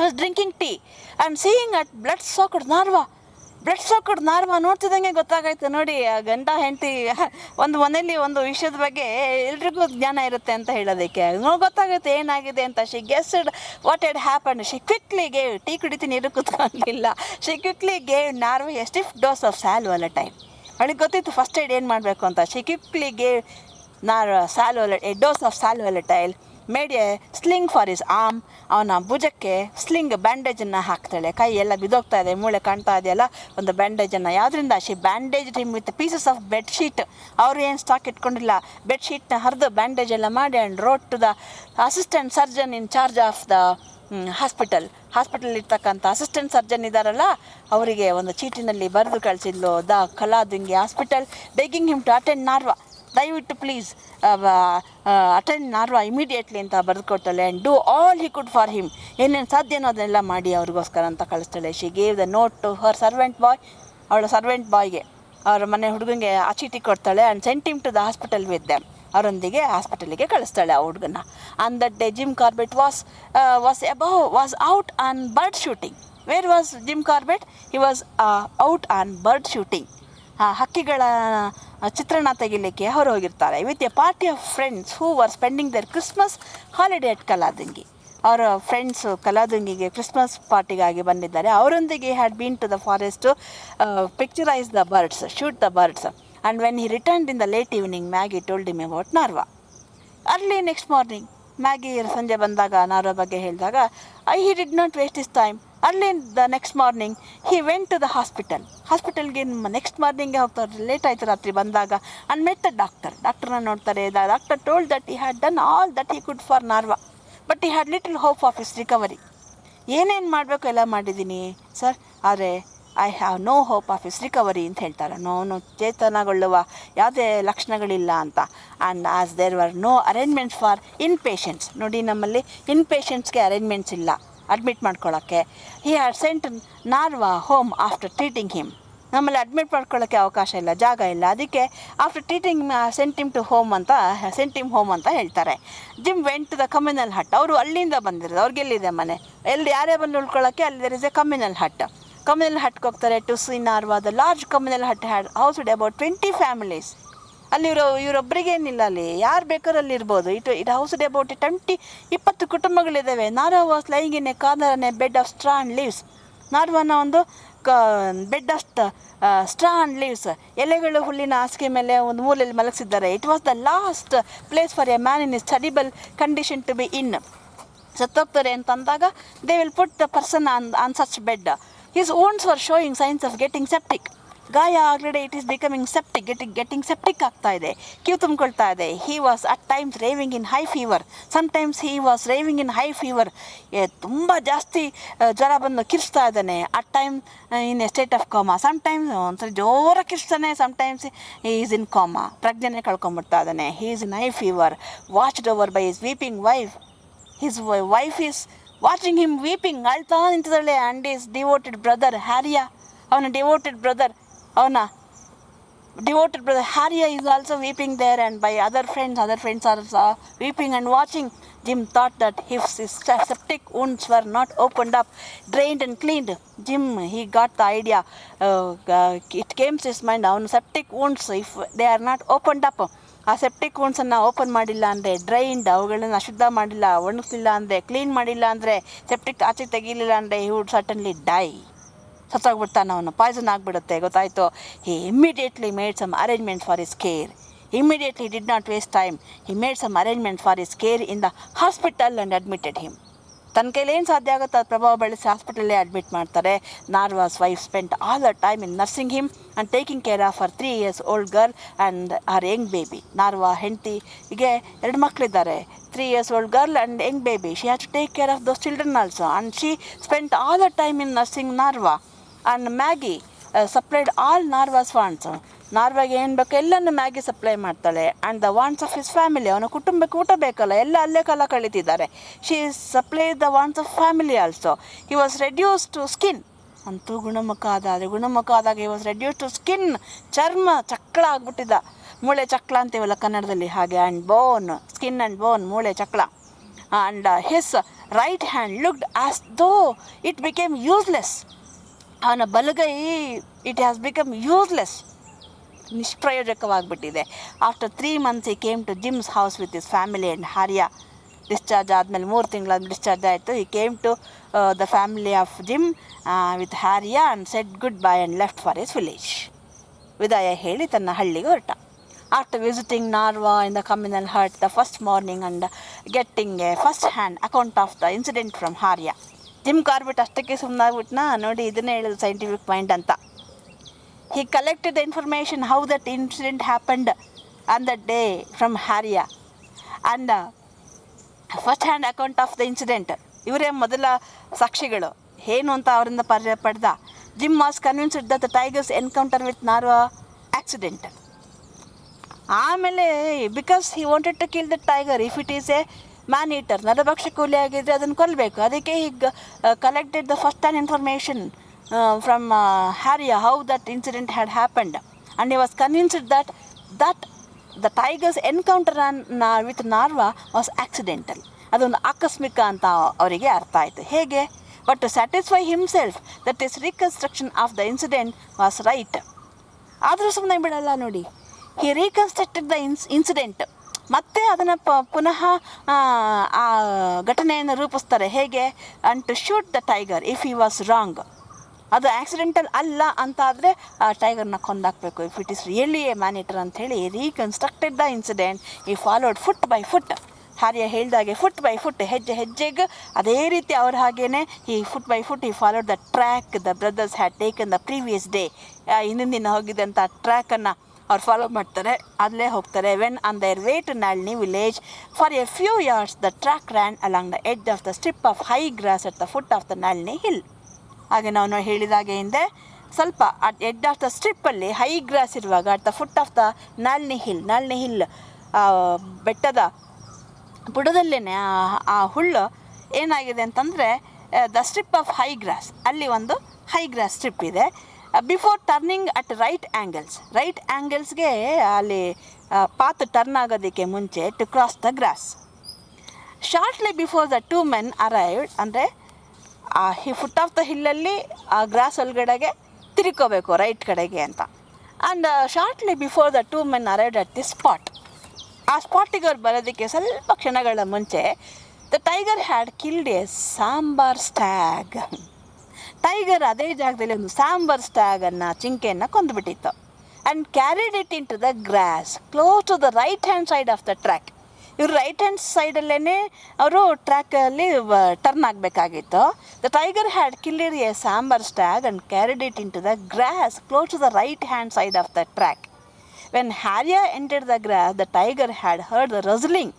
was drinking tea and seeing at blood-soaked Narva ನೋಡ್ತಿದ್ದಂಗೆ ಗೊತ್ತಾಗಾಯ್ತು. ನೋಡಿ, ಗಂಡ ಹೆಂಡತಿ ಒಂದು ಮನೇಲಿ ಒಂದು ವಿಷಯದ ಬಗ್ಗೆ ಎಲ್ರಿಗೂ ಜ್ಞಾನ ಇರುತ್ತೆ ಅಂತ ಹೇಳೋದಕ್ಕೆ ಗೊತ್ತಾಗುತ್ತೆ ಏನಾಗಿದೆ ಅಂತ. She guessed what had happen. She quickly gave, tea ಕುಡಿತೀನಿ ನೀರು ಕೂತ್ಕೊಂಡಿಲ್ಲ. She quickly gave Narwa a stiff dose of sal volatile. ಅವಳಿಗೆ ಗೊತ್ತಿತ್ತು ಫಸ್ಟ್ ಏಡ್ ಏನು ಮಾಡಬೇಕು ಅಂತ. She quickly gave a dose of sal volatile, made a sling for his arm. ಅವನ ಭುಜಕ್ಕೆ sling, ಬ್ಯಾಂಡೇಜನ್ನು ಹಾಕ್ತಾಳೆ. ಕೈ ಎಲ್ಲ ಬಿದ್ದೋಗ್ತಾ ಇದೆ, ಮೂಳೆ ಕಾಣ್ತಾ ಇದೆಯಲ್ಲ, ಒಂದು ಬ್ಯಾಂಡೇಜನ್ನು. ಯಾವುದರಿಂದ? She bandage him with pieces of bedsheet. ಅವರು ಏನು ಸ್ಟಾಕ್ ಇಟ್ಕೊಂಡಿಲ್ಲ. ಬೆಡ್ಶೀಟ್ನ ಹರಿದು ಬ್ಯಾಂಡೇಜ್ ಎಲ್ಲ ಮಾಡಿ and wrote to the assistant surgeon in charge of the hospital ಇರ್ತಕ್ಕಂಥ ಅಸಿಸ್ಟೆಂಟ್ ಸರ್ಜನ್ ಇದ್ದಾರಲ್ಲ, ಅವರಿಗೆ ಒಂದು ಚೀಟಿನಲ್ಲಿ ಬರೆದು ಕಳಿಸಿದ್ಲು. The Kaladhungi hospital, begging him to attend Narwa. ದಯವಿಟ್ಟು ಪ್ಲೀಸ್ ಅಟೆಂಡ್ ನಾರ್ವಾ ಇಮಿಡಿಯೇಟ್ಲಿ ಅಂತ ಬರೆದುಕೊಡ್ತಾಳೆ. And do all he could for him, ಏನೇನು ಸಾಧ್ಯನೋ ಅದನ್ನೆಲ್ಲ ಮಾಡಿ ಅವ್ರಿಗೋಸ್ಕರ ಅಂತ ಕಳಿಸ್ತಾಳೆ. She gave the note to her servant boy, ಅವಳ ಸರ್ವೆಂಟ್ ಬಾಯ್ಗೆ, ಅವ್ರ ಮನೆ ಹುಡುಗಂಗೆ ಆ ಚೀಟಿ ಕೊಡ್ತಾಳೆ. And sent him to the hospital with them, ಅವರೊಂದಿಗೆ ಹಾಸ್ಪಿಟಲಿಗೆ ಕಳಿಸ್ತಾಳೆ ಆ ಹುಡುಗನ. On that day Jim Corbett was out on bird shooting. Where was Jim Corbett? He was out on bird shooting. ಹಕ್ಕಿಗಳ ಚಿತ್ರಣ ತೆಗಿಲಿಕ್ಕೆ ಹೊರ ಹೋಗಿರ್ತಾರೆ with a party of friends who are spending their Christmas holiday at Kaladhungi. ಅವರ friends ಕಲಾದಂಗಿಗೆ Christmas ಪಾರ್ಟಿಗಾಗಿ ಬಂದಿದ್ದಾರೆ. ಅವರೊಂದಿಗೆ had been to the forest picturise the birds, shoot the birds. And when he returned in the late evening Maggie told him about Narwa. Early next morning Maggie ಸಂಜೆ ಬಂದಾಗ ನಾರ್ವಾ ಬಗ್ಗೆ ಹೇಳಿದಾಗ he did not waste his time. Early the next morning he went to the ಹಾಸ್ಪಿಟಲ್ಗೆ next ಮಾರ್ನಿಂಗ್ಗೆ ಹೋಗ್ತಾರೆ, late ಆಯಿತು ರಾತ್ರಿ ಬಂದಾಗ. ಆ್ಯಂಡ್ ಮೆಟ್ ದ ಡಾಕ್ಟರ್ನ ನೋಡ್ತಾರೆ. The doctor told that he had done all that he could for Narwa but he had little hope of his recovery. ಏನೇನು ಮಾಡಬೇಕು ಎಲ್ಲ ಮಾಡಿದ್ದೀನಿ ಸರ್, ಆದರೆ I have no hope of his recovery ಅಂತ ಹೇಳ್ತಾರೆ. ಅವನು ಚೇತನಗೊಳ್ಳುವ ಯಾವುದೇ ಲಕ್ಷಣಗಳಿಲ್ಲ ಅಂತ. And as there were no arrangements for inpatients, ನೋಡಿ ನಮ್ಮಲ್ಲಿ ಇನ್ ಪೇಷೆಂಟ್ಸ್ಗೆ ಅರೇಂಜ್ಮೆಂಟ್ಸ್ ಇಲ್ಲ ಅಡ್ಮಿಟ್ ಮಾಡ್ಕೊಳ್ಳೋಕ್ಕೆ. He had sent Narwa home after treating him, ನಮ್ಮಲ್ಲಿ ಅಡ್ಮಿಟ್ ಮಾಡ್ಕೊಳ್ಳೋಕ್ಕೆ ಅವಕಾಶ ಇಲ್ಲ, ಜಾಗ ಇಲ್ಲ. ಅದಕ್ಕೆ after treating sent him home ಅಂತ ಹೇಳ್ತಾರೆ. Jim went to the communal hut, ಅವರು ಅಲ್ಲಿಂದ ಬಂದಿರೋದು, ಅವ್ರಿಗೆಲ್ಲಿದೆ ಮನೆ, ಯಾರೇ ಬಂದು ಉಳ್ಕೊಳ್ಳೋಕ್ಕೆ ಅಲ್ಲಿ ದೇರ್ ಇಸ್ ಎ ಕಮ್ಯುನಲ್ ಹಟ್ಗೆ ಹೋಗ್ತಾರೆ. To see Narwa. The large communal hut had housed about 20 families. ಅಲ್ಲಿ ಇವರೊಬ್ಬರಿಗೇನಿಲ್ಲ, ಅಲ್ಲಿ ಯಾರು ಬೇಕಾದ್ರೂ ಅಲ್ಲಿ ಇರ್ಬೋದು. ಇಟ್ ಹೌಸ್ಡ್ ಅಬೌಟ್ 20 ಕುಟುಂಬಗಳಿದ್ದಾವೆ. Narwa was lying in a corner a bed of straw and leaves. ನಾರ್ವಾನ ಒಂದು bed of straw and leaves, ಎಲೆಗಳು ಹುಲ್ಲಿನ ಹಾಸಿಗೆ ಮೇಲೆ ಒಂದು ಮೂಲೆಯಲ್ಲಿ ಮಲಗಿಸಿದ್ದಾರೆ. It was the last place for a man in his stable condition to be in. ಸತ್ತೋಗ್ತಾರೆ ಅಂತಂದಾಗ they will put the person on such bed. His wounds were showing signs of getting septic. ಗಾಯ ಆಗಲೇ it is becoming septic, getting septic ಆಗ್ತಾ ಇದೆ, ಕ್ಯೂ ತುಂಬಿಕೊಳ್ತಾ ಇದೆ. He was at times raving in high fever. Sometimes he was raving in high fever. ತುಂಬ ಜಾಸ್ತಿ ಜ್ವರ ಬಂದು ಕಿರ್ಚ್ತಾ ಇದ್ದಾನೆ. At time in a state of coma. Sometimes ಒಂದ್ಸರಿ ಜೋರಾಗಿ ಕಿರ್ಚ್ತಾನೆ, sometimes he is in coma, ಪ್ರಜ್ಞೆನೇ ಕಳ್ಕೊಂಬಿಡ್ತಾ ಇದ್ದಾನೆ. He is in high fever, watched over by his weeping wife. His wife is watching him weeping, ಅಳ್ತಾ ನಿಂತಿದ್ದಾಳೆ. And his devoted brother Harriya, ಅವನ devoted brother Harriya is also weeping there, and by other friends are weeping and watching. Jim thought that if his septic wounds were not opened up, drained and cleaned, he got the idea. It came to his mind, ಅವನು septic wounds if they are not opened up, ಆ septic woundsನ್ನು open ಮಾಡಿಲ್ಲ ಅಂದರೆ, drained, ಅವುಗಳನ್ನು ಅಶುದ್ಧ ಮಾಡಿಲ್ಲ, ಒಣಗಿಸಲಿಲ್ಲ ಅಂದರೆ, clean ಮಾಡಿಲ್ಲ ಅಂದರೆ, ಸೆಪ್ಟಿಕ್ ಆಚೆ ತೆಗೀಲಿಲ್ಲ ಅಂದರೆ, he would certainly die. ಸತ್ತೋಗ್ಬಿಡ್ತಾನೆ ಅವನು, ಪಾಯ್ಸನ್ ಆಗಿಬಿಡುತ್ತೆ, ಗೊತ್ತಾಯಿತು. He immediately made some arrangement for his care. Immediately did not waste time. He made some arrangement for his care in the hospital and admitted him. ತನ್ನ ಕೈಲಿ ಏನು ಸಾಧ್ಯ ಆಗುತ್ತೋ ಅದು ಪ್ರಭಾವ ಬೆಳೆಸಿ ಹಾಸ್ಪಿಟಲ್ಲೇ ಅಡ್ಮಿಟ್ ಮಾಡ್ತಾರೆ. Narwa's wife spent all the time in nursing him and taking care of her 3 years old girl and her young baby. Narwa ಹೆಂಡತಿಗೆ 2 ಮಕ್ಕಳಿದ್ದಾರೆ, 3 years old girl and young baby. She has to take care of those children also, and she spent all the time in nursing Narva. And Maggie supplied all Narva's wants. ನಾರ್ವಾಗೆ ಏನು ಬೇಕು ಎಲ್ಲನೂ Maggie supply ಮಾಡ್ತಾಳೆ. And the wants of his family, ಅವನ ಕುಟುಂಬಕ್ಕೆ ಊಟ ಬೇಕಲ್ಲ, ಎಲ್ಲ ಅಲ್ಲೇ ಕಾಲ ಕಳೀತಿದ್ದಾರೆ. She supply the wants of family also. He was reduce to skin. ಅಂತೂ ಗುಣಮುಖ ಆದಾಗ he was reduce to skin. ಚರ್ಮ ಚಕ್ಕಳ ಆಗ್ಬಿಟ್ಟಿದ್ದ, ಮೂಳೆ ಚಕ್ಕಳ ಅಂತೀವಲ್ಲ ಕನ್ನಡದಲ್ಲಿ ಹಾಗೆ. And bone, skin and bone, ಮೂಳೆ ಚಕ್ಕಳ. And his right hand looked as though it became useless. ಅವನ ಬಲಗೈ ಇಟ್ ಹ್ಯಾಸ್ ಬಿಕಮ್ ಯೂಸ್ಲೆಸ್, ನಿಷ್ಪ್ರಯೋಜಕವಾಗಿಬಿಟ್ಟಿದೆ. After 3 months he came to Jim's house with his family and Harriya. Discharge ಆದಮೇಲೆ 3 ತಿಂಗಳಾದ discharge ಆಯಿತು. he came to the family of Jim with Harriya and said goodbye and left for his village. ವಿದಾಯ ಹೇಳಿ ತನ್ನ ಹಳ್ಳಿಗೆ ಹೊರಟ. After visiting Narva in the communal hut the first morning and getting a first hand account of the incident from Harriya. Jim Corbett ಅಷ್ಟಕ್ಕೆ ಸುಮ್ಮನಾಗ್ಬಿಟ್ನಾ, ನೋಡಿ ಇದನ್ನೇ ಹೇಳೋದು scientific mind ಅಂತ. He collected the information how that incident happened on that day from Harriya and first hand account of the incident. ಇವರೇ ಮೊದಲ ಸಾಕ್ಷಿಗಳು ಏನು ಅಂತ ಅವರಿಂದ ಪಡೆದ. Jim was convinced that the tiger's encounter with Narva accidental. ಆಮೇಲೆ because he wanted to kill the tiger, if it is a man eater, ನರಭಕ್ಷಕ ಹುಲಿ ಆಗಿದ್ದರೆ ಅದನ್ನು ಕೊಲ್ಲಬೇಕು. ಅದಕ್ಕೆ ಈಗ collected the first and information from Harriya how that incident had happened and he was convinced that the tiger's encounter with Narwa was accidental. ಅದೊಂದು ಆಕಸ್ಮಿಕ ಅಂತ ಅವರಿಗೆ ಅರ್ಥ ಆಯಿತು. ಹೇಗೆ? But to satisfy himself that his reconstruction of the incident was right. ಆದರೂ ಸುಮ್ಮನೆ ಬಿಡಲ್ಲ ನೋಡಿ, ಹಿ ರೀಕನ್ಸ್ಟ್ರಕ್ಟೆಡ್ ದ ಇನ್ಸಿಡೆಂಟ್, ಮತ್ತೆ ಅದನ್ನು ಪುನಃ ಆ ಘಟನೆಯನ್ನು ರೂಪಿಸ್ತಾರೆ. ಹೇಗೆ? And to shoot the tiger if he was wrong. ಅದು ಆಕ್ಸಿಡೆಂಟಲ್ ಅಲ್ಲ ಅಂತಾದರೆ ಆ ಟೈಗರ್ನ ಕೊಂದಾಕಬೇಕು. If it is really a man eater ಅಂಥೇಳಿ ರೀಕನ್ಸ್ಟ್ರಕ್ಟೆಡ್ ದ ಇನ್ಸಿಡೆಂಟ್. ಈ followed foot by foot. Harriya ಹೇಳಿದಾಗೆ ಫುಟ್ ಬೈ ಫುಟ್, ಹೆಜ್ಜೆ ಹೆಜ್ಜೆಗೆ ಅದೇ ರೀತಿ ಅವ್ರು ಹಾಗೇ ಈ ಫುಟ್ ಬೈ ಫುಟ್ ಈ followed the track the brothers had taken the previous day. ಹಿಂದಿನ ದಿನ ಹೋಗಿದ್ದಂಥ ಟ್ರ್ಯಾಕನ್ನು ಅವ್ರು ಫಾಲೋ ಮಾಡ್ತಾರೆ, ಅಲ್ಲೇ ಹೋಗ್ತಾರೆ. When on their way to Nalni village for a few yards the track ran along the edge of the strip of high grass at the foot of the ನಾಳ್ನಿ hill. ಹಾಗೆ ನಾವು ಹೇಳಿದಾಗೆ ಹಿಂದೆ ಸ್ವಲ್ಪ ಅಟ್ ಎಡ್ ಆಫ್ ದ ಸ್ಟ್ರಿಪ್ಪಲ್ಲಿ high grass ಇರುವಾಗ at the foot of the ನಾಳ್ನಿ hill ಬೆಟ್ಟದ ಬುಡದಲ್ಲೇ ಆ ಹುಲ್ಲು ಏನಾಗಿದೆ ಅಂತಂದರೆ the strip of high grass, ಅಲ್ಲಿ ಒಂದು ಹೈ ಗ್ರಾಸ್ ಸ್ಟ್ರಿಪ್ ಇದೆ. ಬಿಫೋರ್ ಟರ್ನಿಂಗ್ ಅಟ್ ರೈಟ್ ಆ್ಯಂಗಲ್ಸ್ಗೆ ಅಲ್ಲಿ ಪಾತ್ ಟರ್ನ್ ಆಗೋದಕ್ಕೆ ಮುಂಚೆ to cross the grass. Shortly before the two men arrived, ಅಂದರೆ ಆ ಫುಟ್ ಆಫ್ ದ ಹಿಲ್ಲಲ್ಲಿ ಆ ಗ್ರಾಸ್ ಒಳಗಡೆಗೆ ತಿರ್ಕೋಬೇಕು ರೈಟ್ ಕಡೆಗೆ ಅಂತ. And shortly before the two men arrived at the spot. ಆ ಸ್ಪಾಟಿಗೆ ಅವ್ರು ಬರೋದಕ್ಕೆ ಸ್ವಲ್ಪ ಕ್ಷಣಗಳ ಮುಂಚೆ the tiger had killed a sambar stag. Tiger ಅದೇ ಜಾಗದಲ್ಲಿ ಒಂದು ಸಾಂಬಾರ್ ಸ್ಟ್ಯಾಗನ್ನು, ಚಿಂಕೆಯನ್ನು ಕೊಂದುಬಿಟ್ಟಿತ್ತು. And carried it in to the grass close to the right hand side of the track. ಇವರು ರೈಟ್ ಹ್ಯಾಂಡ್ ಸೈಡಲ್ಲೇ ಅವರು ಟ್ರ್ಯಾಕಲ್ಲಿ ಟರ್ನ್ ಆಗಬೇಕಾಗಿತ್ತು. The tiger had killed a sambar stag and carried it in to the grass close to the right hand side of the track. When Hariya entered the grass the tiger had heard the rustling.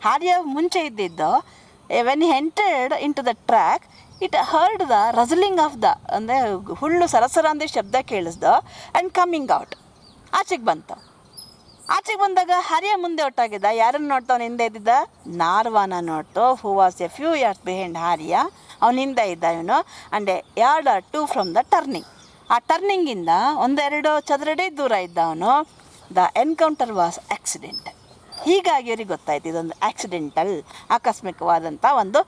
Hariya ಮುಂಚೆ ಇದ್ದಿದ್ದು, when he entered in to the track it heard the rustling of the, ಅಂದರೆ ಹುಲ್ಲು ಸರಸರ ಅಂದೇ ಶಬ್ದ ಕೇಳಿಸ್ದು. And coming out, ಆಚೆಗೆ ಬಂತು. ಆಚೆಗೆ ಬಂದಾಗ ಹ್ಯಾರಿಯಾ ಮುಂದೆ ಒಟ್ಟಾಗಿದ್ದ. ಯಾರನ್ನು ನೋಡ್ತಾವನು? ಹಿಂದೆ ಇದ್ದಿದ್ದ ನಾರ್ವಾನ ನೋಡ್ತು, who was a few yards behind Hariya. ಅವನ ಹಿಂದೆ ಇದ್ದ ಇವನು. And yard or two from the turning. ಆ ಟರ್ನಿಂಗಿಂದ ಒಂದೆರಡು ಚದರಡಿ ದೂರ ಇದ್ದ ಅವನು. The encounter was accident. ಹೀಗಾಗಿ ಅವ್ರಿಗೆ ಗೊತ್ತಾಯ್ತು ಇದೊಂದು ಆಕ್ಸಿಡೆಂಟಲ್, ಆಕಸ್ಮಿಕವಾದಂಥ ಒಂದು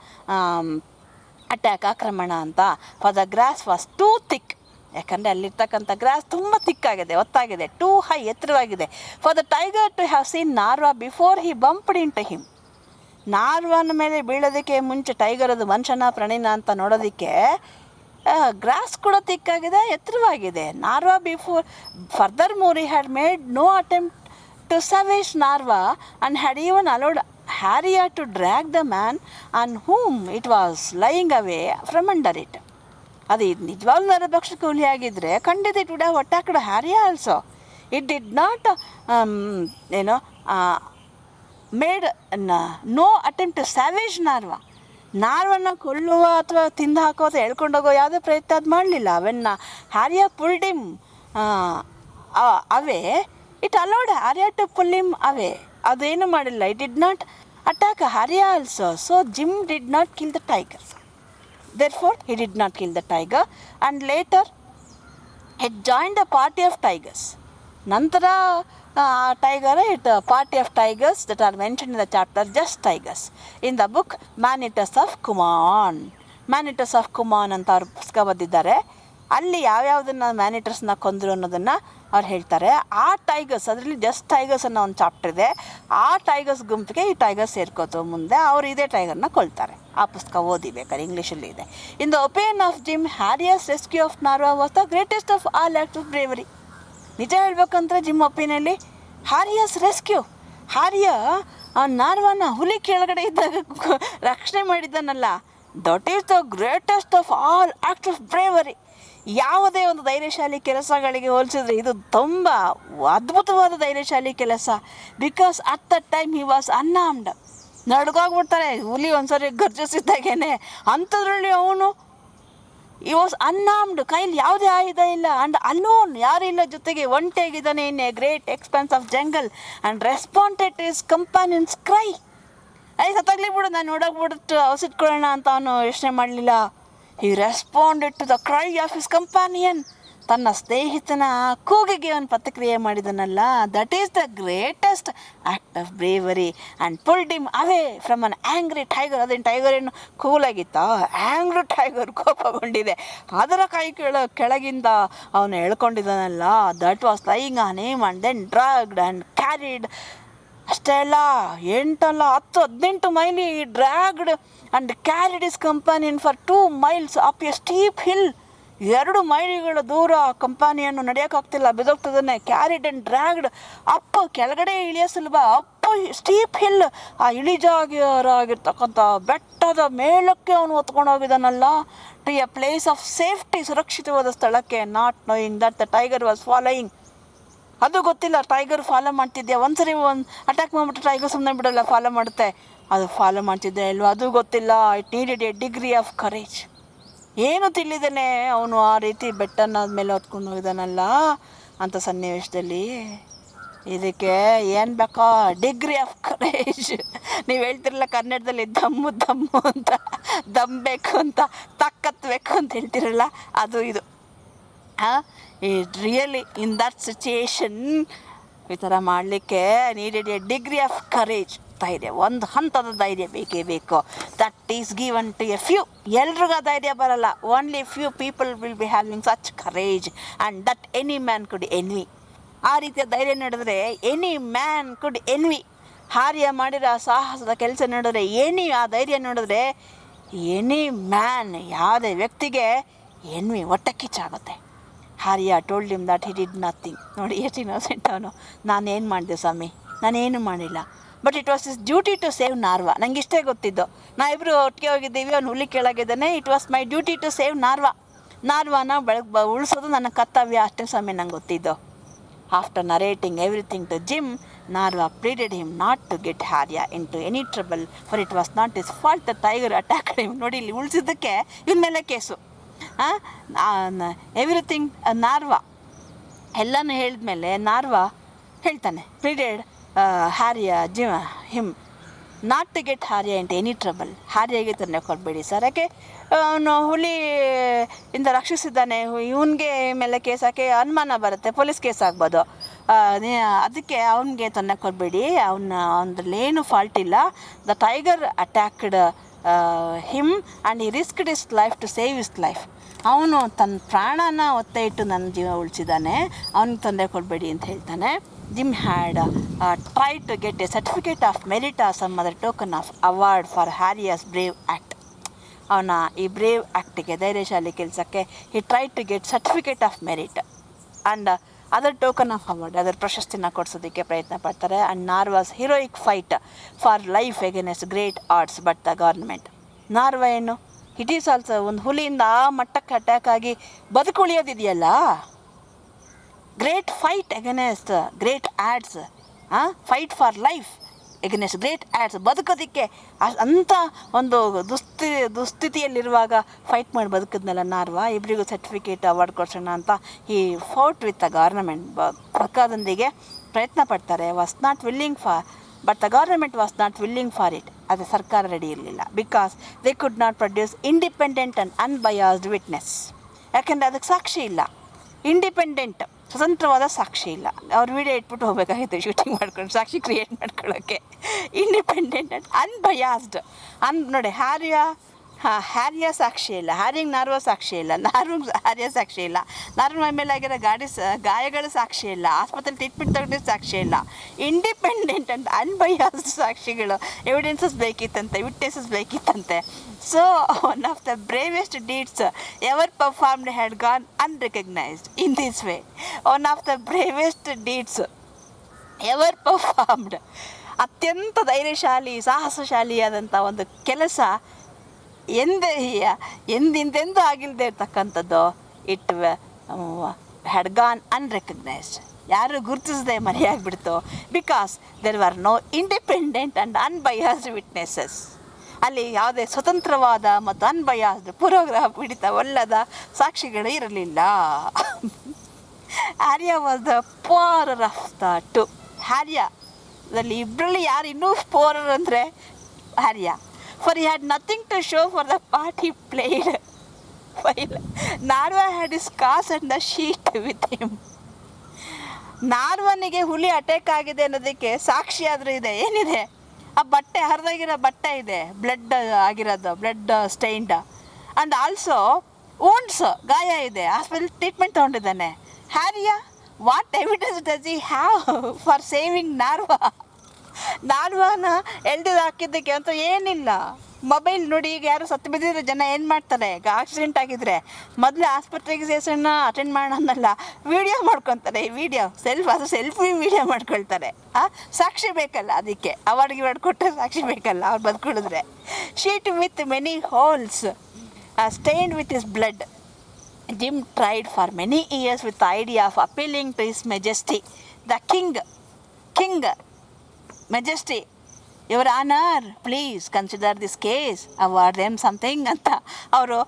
ಅಟ್ಯಾಕ್, ಆಕ್ರಮಣ ಅಂತ. For the grass was too thick. ಯಾಕಂದರೆ ಅಲ್ಲಿರ್ತಕ್ಕಂಥ ಗ್ರಾಸ್ ತುಂಬ ಥಿಕ್ಕಾಗಿದೆ, ಒತ್ತಾಗಿದೆ, ಟೂ ಹೈ, ಎತ್ತರವಾಗಿದೆ. For the tiger to have seen Narwa before he bumped into him. ನಾರ್ವಾನ ಮೇಲೆ ಬೀಳೋದಕ್ಕೆ ಮುಂಚೆ ಟೈಗರ್ ಅದು ಮನುಷ್ಯನ ಪ್ರಾಣಿನ ಅಂತ ನೋಡೋದಕ್ಕೆ ಗ್ರಾಸ್ ಕೂಡ ಥಿಕ್ಕಾಗಿದೆ, ಎತ್ತರವಾಗಿದೆ. Narwa before furthermore he had made no attempt to savage Narwa and had even allowed Hariya to drag the man on whom it was lying away from under it. ಅದು ಇದು ನಿಜವಾಗ್ಲೂ ನರಭಕ್ಷಕ ಹುಲಿ ಆಗಿದ್ದರೆ ಖಂಡಿತ it would have attacked Hariya also. It did not made no attempt to savage ನಾರ್ವನ್ನ ಕೊಲ್ಲುವ ಅಥವಾ ತಿಂದು ಹಾಕೋ ಅಥವಾ ಎಳ್ಕೊಂಡೋಗೋ ಯಾವುದೇ ಪ್ರಯತ್ನ ಅದು ಮಾಡಲಿಲ್ಲ. When Hariya pulled him away, it allowed Hariya to pull him away. ಅದೇನು ಮಾಡಿಲ್ಲ. It did not attack Hariya also. So Jim did not kill the tiger. Therefore, he did not kill the tiger, and later it joined the party of tigers. ನಂತರ tiger party of tigers that are mentioned in the chapter Just Tigers in the book Man-Eaters of Kumaon. Man-Eaters of Kumaon ಅಂತ ಅವ್ರು ಪುಸ್ತಕ ಬರೆದಿದ್ದಾರೆ. ಅಲ್ಲಿ ಯಾವ್ಯಾವುದನ್ನು ಮ್ಯಾನಿಟರ್ಸ್ನ ಕೊಂದರು ಅನ್ನೋದನ್ನು ಅವ್ರು ಹೇಳ್ತಾರೆ. ಆ ಟೈಗರ್ಸ್, ಅದರಲ್ಲಿ ಜಸ್ಟ್ ಟೈಗರ್ಸ್ ಅನ್ನೋ ಒಂದು ಚಾಪ್ಟರ್ ಇದೆ. ಆ ಟೈಗರ್ಸ್ ಗುಂಪಿಗೆ ಈ ಟೈಗರ್ಸ್ ಸೇರ್ಕೋತು. ಮುಂದೆ ಅವರು ಇದೇ ಟೈಗರ್ನ ಕೊಲ್ತಾರೆ. ಆ ಪುಸ್ತಕ ಓದಿಬೇಕಾದ್ರೆ ಇಂಗ್ಲೀಷಲ್ಲಿ ಇದೆ. In the opinion of Jim, Hariya's rescue of Narwa was the greatest of all acts of bravery. ನಿಜ ಹೇಳ್ಬೇಕಂದ್ರೆ ಜಿಮ್ ಒಪಿನಿಯಲ್ಲಿ ಹ್ಯಾರಿಯಾಸ್ ರೆಸ್ಕ್ಯೂ, ಹ್ಯಾರಿಯಾ ಆ ನಾರ್ವಾನ ಹುಲಿ ಕೆಳಗಡೆ ಇದ್ದಾಗ ರಕ್ಷಣೆ ಮಾಡಿದ್ದಾನಲ್ಲ, that is the greatest of all acts of bravery. ಯಾವುದೇ ಒಂದು ಧೈರ್ಯಶಾಲಿ ಕೆಲಸಗಳಿಗೆ ಹೋಲಿಸಿದ್ರೆ ಇದು ತುಂಬ ಅದ್ಭುತವಾದ ಧೈರ್ಯಶಾಲಿ ಕೆಲಸ. Because at the time he was unarmed. ನಡ್ಗೋಗ್ಬಿಡ್ತಾರೆ ಹುಲಿ ಒಂದ್ಸರಿ ಗರ್ಜಿಸಿದ್ದಾಗೇನೆ. ಅಂಥದ್ರಲ್ಲಿ ಅವನು ಈ ವಾಸ್ ಅನ್ಆರ್ಮ್ಡ್, ಕೈಲಿ ಯಾವುದೇ ಆಯುಧ ಇಲ್ಲ, ಆ್ಯಂಡ್ ಅಲೋನ್, ಯಾರಿಲ್ಲ ಜೊತೆಗೆ, ಒಂಟೆಗಿದ್ದಾನೆ in a great expense of jungle and responded his companions cry. ಸತ್ತಾಗ್ಲಿ ಬಿಡು, ನಾನು ನೋಡೋಗ್ಬಿಟ್ಟು ಔಸಿಟ್ಕೊಳ್ಳೋಣ ಅಂತ ಅವನು ಯೋಚನೆ ಮಾಡಲಿಲ್ಲ. He responded to the cry of his companion. ತನ್ನ ಸ್ನೇಹಿತನ ಕೂಗಿಗೆ ಅವನು ಪ್ರತಿಕ್ರಿಯೆ ಮಾಡಿದನಲ್ಲ, that is the greatest act of bravery and pulled him away from an angry tiger. ಅದೇನು ಟೈಗರ್ ಏನು ಕೂಲಾಗಿತ್ತ? ಆ್ಯಂಗ್ರಿ ಟೈಗರ್ ಕೋಪಗೊಂಡಿದೆ, ಅದರ ಕೈ ಕೆಳಗಿಂದ ಅವನು ಎಳ್ಕೊಂಡಿದ್ದಾನಲ್ಲ, that was lying on him and then dragged and carried. ಅಷ್ಟೇ ಅಲ್ಲ, 10-18 ಮೈಲಿ dragged and carried his companion for 2 miles up a steep hill. 2 ಮೈಲಿಗಳ ದೂರ ಕಂಪಾನಿಯನ್ನು ನಡೆಯೋಕ್ಕಾಗ್ತಿಲ್ಲ, ಬಿದ್ದೋಗ್ತದನ್ನೇ. ಕ್ಯಾರಿಡ್ ಆ್ಯಂಡ್ ಡ್ರ್ಯಾಗ್ಡ್ ಅಪ್, ಕೆಳಗಡೆ ಇಳಿಯೋ ಸುಲಭ, ಅಪ್ ಸ್ಟೀಪ್ ಹಿಲ್, ಆ ಇಳಿಜಾಗಿರ್ತಕ್ಕಂಥ ಬೆಟ್ಟದ ಮೇಲಕ್ಕೆ ಅವನು ಹೊತ್ಕೊಂಡು ಹೋಗಿದ್ದಾನಲ್ಲ, to a place of safety, ಸುರಕ್ಷಿತವಾದ ಸ್ಥಳಕ್ಕೆ, not knowing that the tiger was following. ಅದು ಗೊತ್ತಿಲ್ಲ, ಟೈಗರ್ ಫಾಲೋ ಮಾಡ್ತಿದ್ದೆ. ಒಂದ್ಸರಿ ಅಟ್ಯಾಕ್ ಮಾಡಿಬಿಟ್ಟು ಟೈಗರ್ ಸುಮ್ಮನೆ ಬಿಡೋಲ್ಲ, ಫಾಲೋ ಮಾಡುತ್ತೆ. ಅದು ಫಾಲೋ ಮಾಡ್ತಿದ್ದೆ ಇಲ್ವ ಅದು ಗೊತ್ತಿಲ್ಲ. It needed a degree of courage. ಏನು ತಿಳಿದೇನೆ ಅವನು ಆ ರೀತಿ ಬೆಟ್ಟನ ಮೇಲೆ ಹೊತ್ಕೊಂಡು ಹೋಗಿದ್ದಾನಲ್ಲ ಅಂಥ ಸನ್ನಿವೇಶದಲ್ಲಿ. ಇದಕ್ಕೆ ಏನು ಬೇಕಾ? Degree of courage. ನೀವು ಹೇಳ್ತಿರಲ್ಲ ಕನ್ನಡದಲ್ಲಿ ದಮ್ಮು ದಮ್ಮು ಅಂತ, ದಮ್ ಬೇಕು ಅಂತ, ತಾಕತ್ತು ಬೇಕು ಅಂತ ಹೇಳ್ತಿರಲ್ಲ, ಅದು ಇದು. ರಿಯಲಿ ಇನ್ ದಟ್ ಸಿಚುಯೇಷನ್ ಈ ಥರ ಮಾಡಲಿಕ್ಕೆ needed a degree of courage, ಧೈರ್ಯ, ಒಂದು ಹಂತದ ಧೈರ್ಯ ಬೇಕೇ ಬೇಕು. That is given to a few. ಎಲ್ರಿಗೂ ಧೈರ್ಯ ಬರಲ್ಲ, only few people will be having such courage and that any man could envy. ಆ ರೀತಿಯ ಧೈರ್ಯ ನಡೆದ್ರೆ ಎನಿ ಮ್ಯಾನ್ ಕುಡ್ ಎನ್ವಿ. ಹಾರ್ಯ ಮಾಡಿರೋ ಸಾಹಸದ ಕೆಲಸ ನೋಡಿದ್ರೆ, ಆ ಧೈರ್ಯ ನೋಡಿದ್ರೆ ಎನಿ ಮ್ಯಾನ್, ಯಾವುದೇ ವ್ಯಕ್ತಿಗೆ ಎನ್ವಿ, ಹೊಟ್ಟೆ ಕಿಚ್ಚಾಗುತ್ತೆ. Hariya told him that he did nothing. ನೋಡಿ ಎಷ್ಟು ಇನ್ನೋಸೆಂಟ್ ಅವನು. ನಾನೇನು ಮಾಡಿದೆ ಸ್ವಾಮಿ? ನಾನೇನು ಮಾಡಿಲ್ಲ. But it was his duty to save Narwa. ನಂಗೆ ಇಷ್ಟೇ ಗೊತ್ತಿದ್ದು. ನಾವಿಬ್ಬರು ಒಟ್ಟಿಗೆ ಹೋಗಿದ್ದೀವಿ, ಅವ್ನು ಹುಲಿ ಕೆಳಗಿದ್ದಾನೆ. It was my duty to save ನಾರ್ವಾನ ಉಳಿಸೋದು ನನ್ನ ಕರ್ತವ್ಯ, ಅಷ್ಟೇ ಸ್ವಾಮಿ ನಂಗೆ ಗೊತ್ತಿದ್ದು. After narrating everything to Jim, Narwa pleaded him not to get Hariya into any trouble, for it was not is fault the tiger attack him. ನೋಡಿ, ಇಲ್ಲಿ ಉಳಿಸಿದ್ದಕ್ಕೆ ಇವನ ಮೇಲೆ ಕೇಸು. ಎವ್ರಿಥಿಂಗ್ ನಾರ್ವಾ ಎಲ್ಲನೂ ಹೇಳಿದ್ಮೇಲೆ ನಾರ್ವಾ ಹೇಳ್ತಾನೆ, pleaded Hariya him not to get Hariya into any trouble. ಹಾರ್ಯಾಗೆ ತೊಂದರೆ ಕೊಡಬೇಡಿ ಸರ್, ಯಾಕೆ ಅವನು ಹುಲಿ ಇಂದ ರಕ್ಷಿಸಿದ್ದಾನೆ, ಇವನಿಗೆ ಮೇಲೆ ಕೇಸ್ ಹಾಕಿ ಅನುಮಾನ ಬರುತ್ತೆ, ಪೊಲೀಸ್ ಕೇಸ್ ಆಗ್ಬೋದು. ಅದಕ್ಕೆ ಅವನಿಗೆ ತೊಂದರೆ ಕೊಡಬೇಡಿ, ಅವನದ್ರಲ್ಲೇನು ಫಾಲ್ಟ್ ಇಲ್ಲ. The tiger attacked him and he risked his life to save his life. ಅವನು ತನ್ನ ಪ್ರಾಣನ ಒತ್ತೆ ಇಟ್ಟು ನನ್ನ ಜೀವ ಉಳಿಸಿದ್ದಾನೆ, ಅವನಿಗೆ ತೊಂದರೆ ಕೊಡಬೇಡಿ ಅಂತ ಹೇಳ್ತಾನೆ. Jim had try to get a certificate of merit or some other token of award for Hariya's brave act. ಅವನ ಈ ಬ್ರೇವ್ ಆ್ಯಕ್ಟಿಗೆ, ಧೈರ್ಯಶಾಲಿ ಕೆಲಸಕ್ಕೆ, he try to get certificate of merit and other token of award, ಅದರ ಪ್ರಶಸ್ತಿನ ಕೊಡಿಸೋದಕ್ಕೆ ಪ್ರಯತ್ನ ಪಡ್ತಾರೆ. And Narwa's heroic fight for life against great odds but the government. Narwa ಏನು, ಇಟ್ ಈಸ್ ಆಲ್ಸೋ ಒಂದು ಹುಲಿಯಿಂದ ಆ ಮಟ್ಟಕ್ಕೆ ಅಟ್ಯಾಕ್ ಆಗಿ ಬದುಕುಳಿಯೋದಿದೆಯಲ್ಲ, great fight against great odds, fight for life against great odds. ಬದುಕೋದಕ್ಕೆ ಅಂಥ ಒಂದು ದುಸ್ಥಿತಿಯಲ್ಲಿರುವಾಗ ಫೈಟ್ ಮಾಡಿ ಬದುಕಿದ್ನಲ್ಲ ನಾರ್ವಾ. ಇಬ್ಬರಿಗೂ ಸರ್ಟಿಫಿಕೇಟ್ ಅವಾರ್ಡ್ ಕೊಡ್ಸೋಣ ಅಂತ ಈ ಫೌಟ್ ವಿತ್ ದ ಗೌರ್ನಮೆಂಟ್, ಸರ್ಕಾರದೊಂದಿಗೆ ಪ್ರಯತ್ನ ಪಡ್ತಾರೆ. Was not willing for, but the government was not willing for it. ಅದು ಸರ್ಕಾರ ರೆಡಿ ಇರಲಿಲ್ಲ. Because they could not produce independent and unbiased witness. ಯಾಕೆಂದರೆ ಅದಕ್ಕೆ ಸಾಕ್ಷಿ ಇಲ್ಲ, ಇಂಡಿಪೆಂಡೆಂಟ್ ಸ್ವತಂತ್ರವಾದ ಸಾಕ್ಷಿ ಇಲ್ಲ. ಅವ್ರು ವಿಡಿಯೋ ಇಟ್ಬಿಟ್ಟು ಹೋಗಬೇಕಾಗಿತ್ತು ಶೂಟಿಂಗ್ ಮಾಡ್ಕೊಂಡು, ಸಾಕ್ಷಿ ಕ್ರಿಯೇಟ್ ಮಾಡ್ಕೊಳ್ಳೋಕ್ಕೆ. Independent and unbiased. ನೋಡಿ, ಹ್ಯಾರಿಯ ಸಾಕ್ಷಿ ಇಲ್ಲ, ಹ್ಯಾರಿಂಗ್ ನಾರ್ವಾ ಸಾಕ್ಷಿ ಇಲ್ಲ, ಹ್ಯಾರಿಯ ಸಾಕ್ಷಿ ಇಲ್ಲ, ನಾರ್ವಾ ಮೇಲೆ ಆಗಿರೋ ಗಾಯಗಳ ಸಾಕ್ಷಿ ಇಲ್ಲ, ಆಸ್ಪತ್ರೆ ಟ್ರೀಟ್ಮೆಂಟ್ ತಗೊಂಡಿದ್ದು ಸಾಕ್ಷಿ ಇಲ್ಲ. ಇಂಡಿಪೆಂಡೆಂಟ್ ಆ್ಯಂಡ್ ಅನ್ಬಯಾಸ್ಡ್ ಸಾಕ್ಷಿಗಳು, ಎವಿಡೆನ್ಸಸ್ ಬೇಕಿತ್ತಂತೆ. So one of the bravest deeds ever performed had gone unrecognised in this way. One of the bravest deeds ever performed, ಅತ್ಯಂತ ಧೈರ್ಯಶಾಲಿ ಸಾಹಸಶಾಲಿಯಾದಂಥ ಒಂದು ಕೆಲಸ ಎಂದೆಂದೆಂದೂ ಆಗಿಲ್ಲದೆ ಇರ್ತಕ್ಕಂಥದ್ದು. ಇಟ್ ಹ್ಯಾಡ್ ಗಾನ್ ಅನ್ರೆಕಗ್ನೈಸ್ಡ್, ಯಾರು ಗುರುತಿಸದೆ ಮರೆಯಾಗಿಬಿಡ್ತು. Because there were no independent and unbiased witnesses. ಅಲ್ಲಿ ಯಾವುದೇ ಸ್ವತಂತ್ರವಾದ ಮತ್ತು ಅನ್ಬಯಾಸ್ಡ್ ಪೂರ್ವಗ್ರಹ ಪೀಡಿತವಲ್ಲದ ಸಾಕ್ಷಿಗಳು ಇರಲಿಲ್ಲ. Hariya was the poorer of the two. ಆರ್ಯದಲ್ಲಿ ಇಬ್ಬರಲ್ಲಿ ಯಾರು ಇನ್ನೂ ಪೋರರ್ ಅಂದರೆ Hariya. For he had nothing to show for the part he played. While Narwa had his scars and the sheet with him. ನಾರ್ವನಿಗೆ ಹುಲಿ ಅಟ್ಯಾಕ್ ಆಗಿದೆ ಅನ್ನೋದಕ್ಕೆ ಸಾಕ್ಷಿ ಆದರೂ ಇದೆ. ಏನಿದೆ? ಆ ಬಟ್ಟೆ, ಹರಿದಾಗಿರೋ ಬಟ್ಟೆ ಇದೆ, ಬ್ಲಡ್ ಆಗಿರೋದು, blood stained. And also wounds, ಗಾಯ ಇದೆ, ಹಾಸ್ಪಿಟಲ್ ಟ್ರೀಟ್ಮೆಂಟ್ ತೊಗೊಂಡಿದ್ದಾನೆ. Hariya, what evidence does he have for saving Narwa? ನಾರ್ವಾನ ಎಳ್ದು ಹಾಕಿದ್ದಕ್ಕೆ ಅಂತ ಏನಿಲ್ಲ. ಮೊಬೈಲ್ ನೋಡಿ, ಈಗ ಯಾರು ಸತ್ತು ಬಿದ್ದಿರೋ ಜನ ಏನು ಮಾಡ್ತಾರೆ? ಈಗ ಆಕ್ಸಿಡೆಂಟ್ ಆಗಿದ್ರೆ ಮೊದಲು ಆಸ್ಪತ್ರೆಗೆ ಸೇರಿಸೋಣ, ಅಟೆಂಡ್ ಮಾಡೋಣಲ್ಲ, ವೀಡಿಯೋ ಮಾಡ್ಕೊತಾರೆ. ಅದು ಸೆಲ್ಫಿ ವೀಡಿಯೋ ಮಾಡ್ಕೊಳ್ತಾರೆ. ಸಾಕ್ಷಿ ಬೇಕಲ್ಲ, ಅದಕ್ಕೆ ಅವಾರ್ಡ್ ಗಿವಾರ್ಡ್ ಕೊಟ್ಟರೆ ಸಾಕ್ಷಿ ಬೇಕಲ್ಲ ಅವ್ರು ಬದುಕೊಳ್ಳಿದ್ರೆ. Sheet with many holes stained with his blood. Jim tried for many years with the idea of appealing to His Majesty, the King, Majesty, Your Honor, please consider this case, award them something ಅಂತ ಅವರು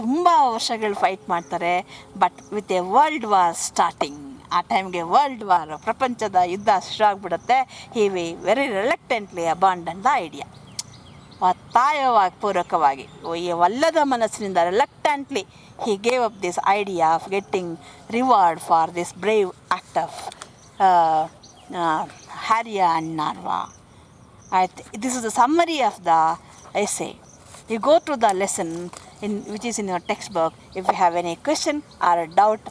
ತುಂಬ ವರ್ಷಗಳು fight ಮಾಡ್ತಾರೆ. But with A world war starting, ಆ ಟೈಮ್ಗೆ world war, ಪ್ರಪಂಚದ ಯುದ್ಧ ಶುರು ಆಗಿಬಿಡುತ್ತೆ. ಹಿ ವೆರಿ ರಿಲಕ್ಟೆಂಟ್ಲಿ ಅಬಾಂಡನ್ ದ ಐಡಿಯಾ. ಒತ್ತಾಯವಾಗಿ, ಪೂರ್ವಕವಾಗಿ, ಒಲ್ಲದ ಮನಸ್ಸಿನಿಂದ, ರಿಲಕ್ಟೆಂಟ್ಲಿ he gave up this idea of getting reward for this brave act of Harya and Narva. This is the summary of the essay. You go to the lesson which is in your textbook. If you have any question or doubt,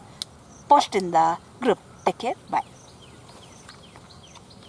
post in the group. Take care. Bye.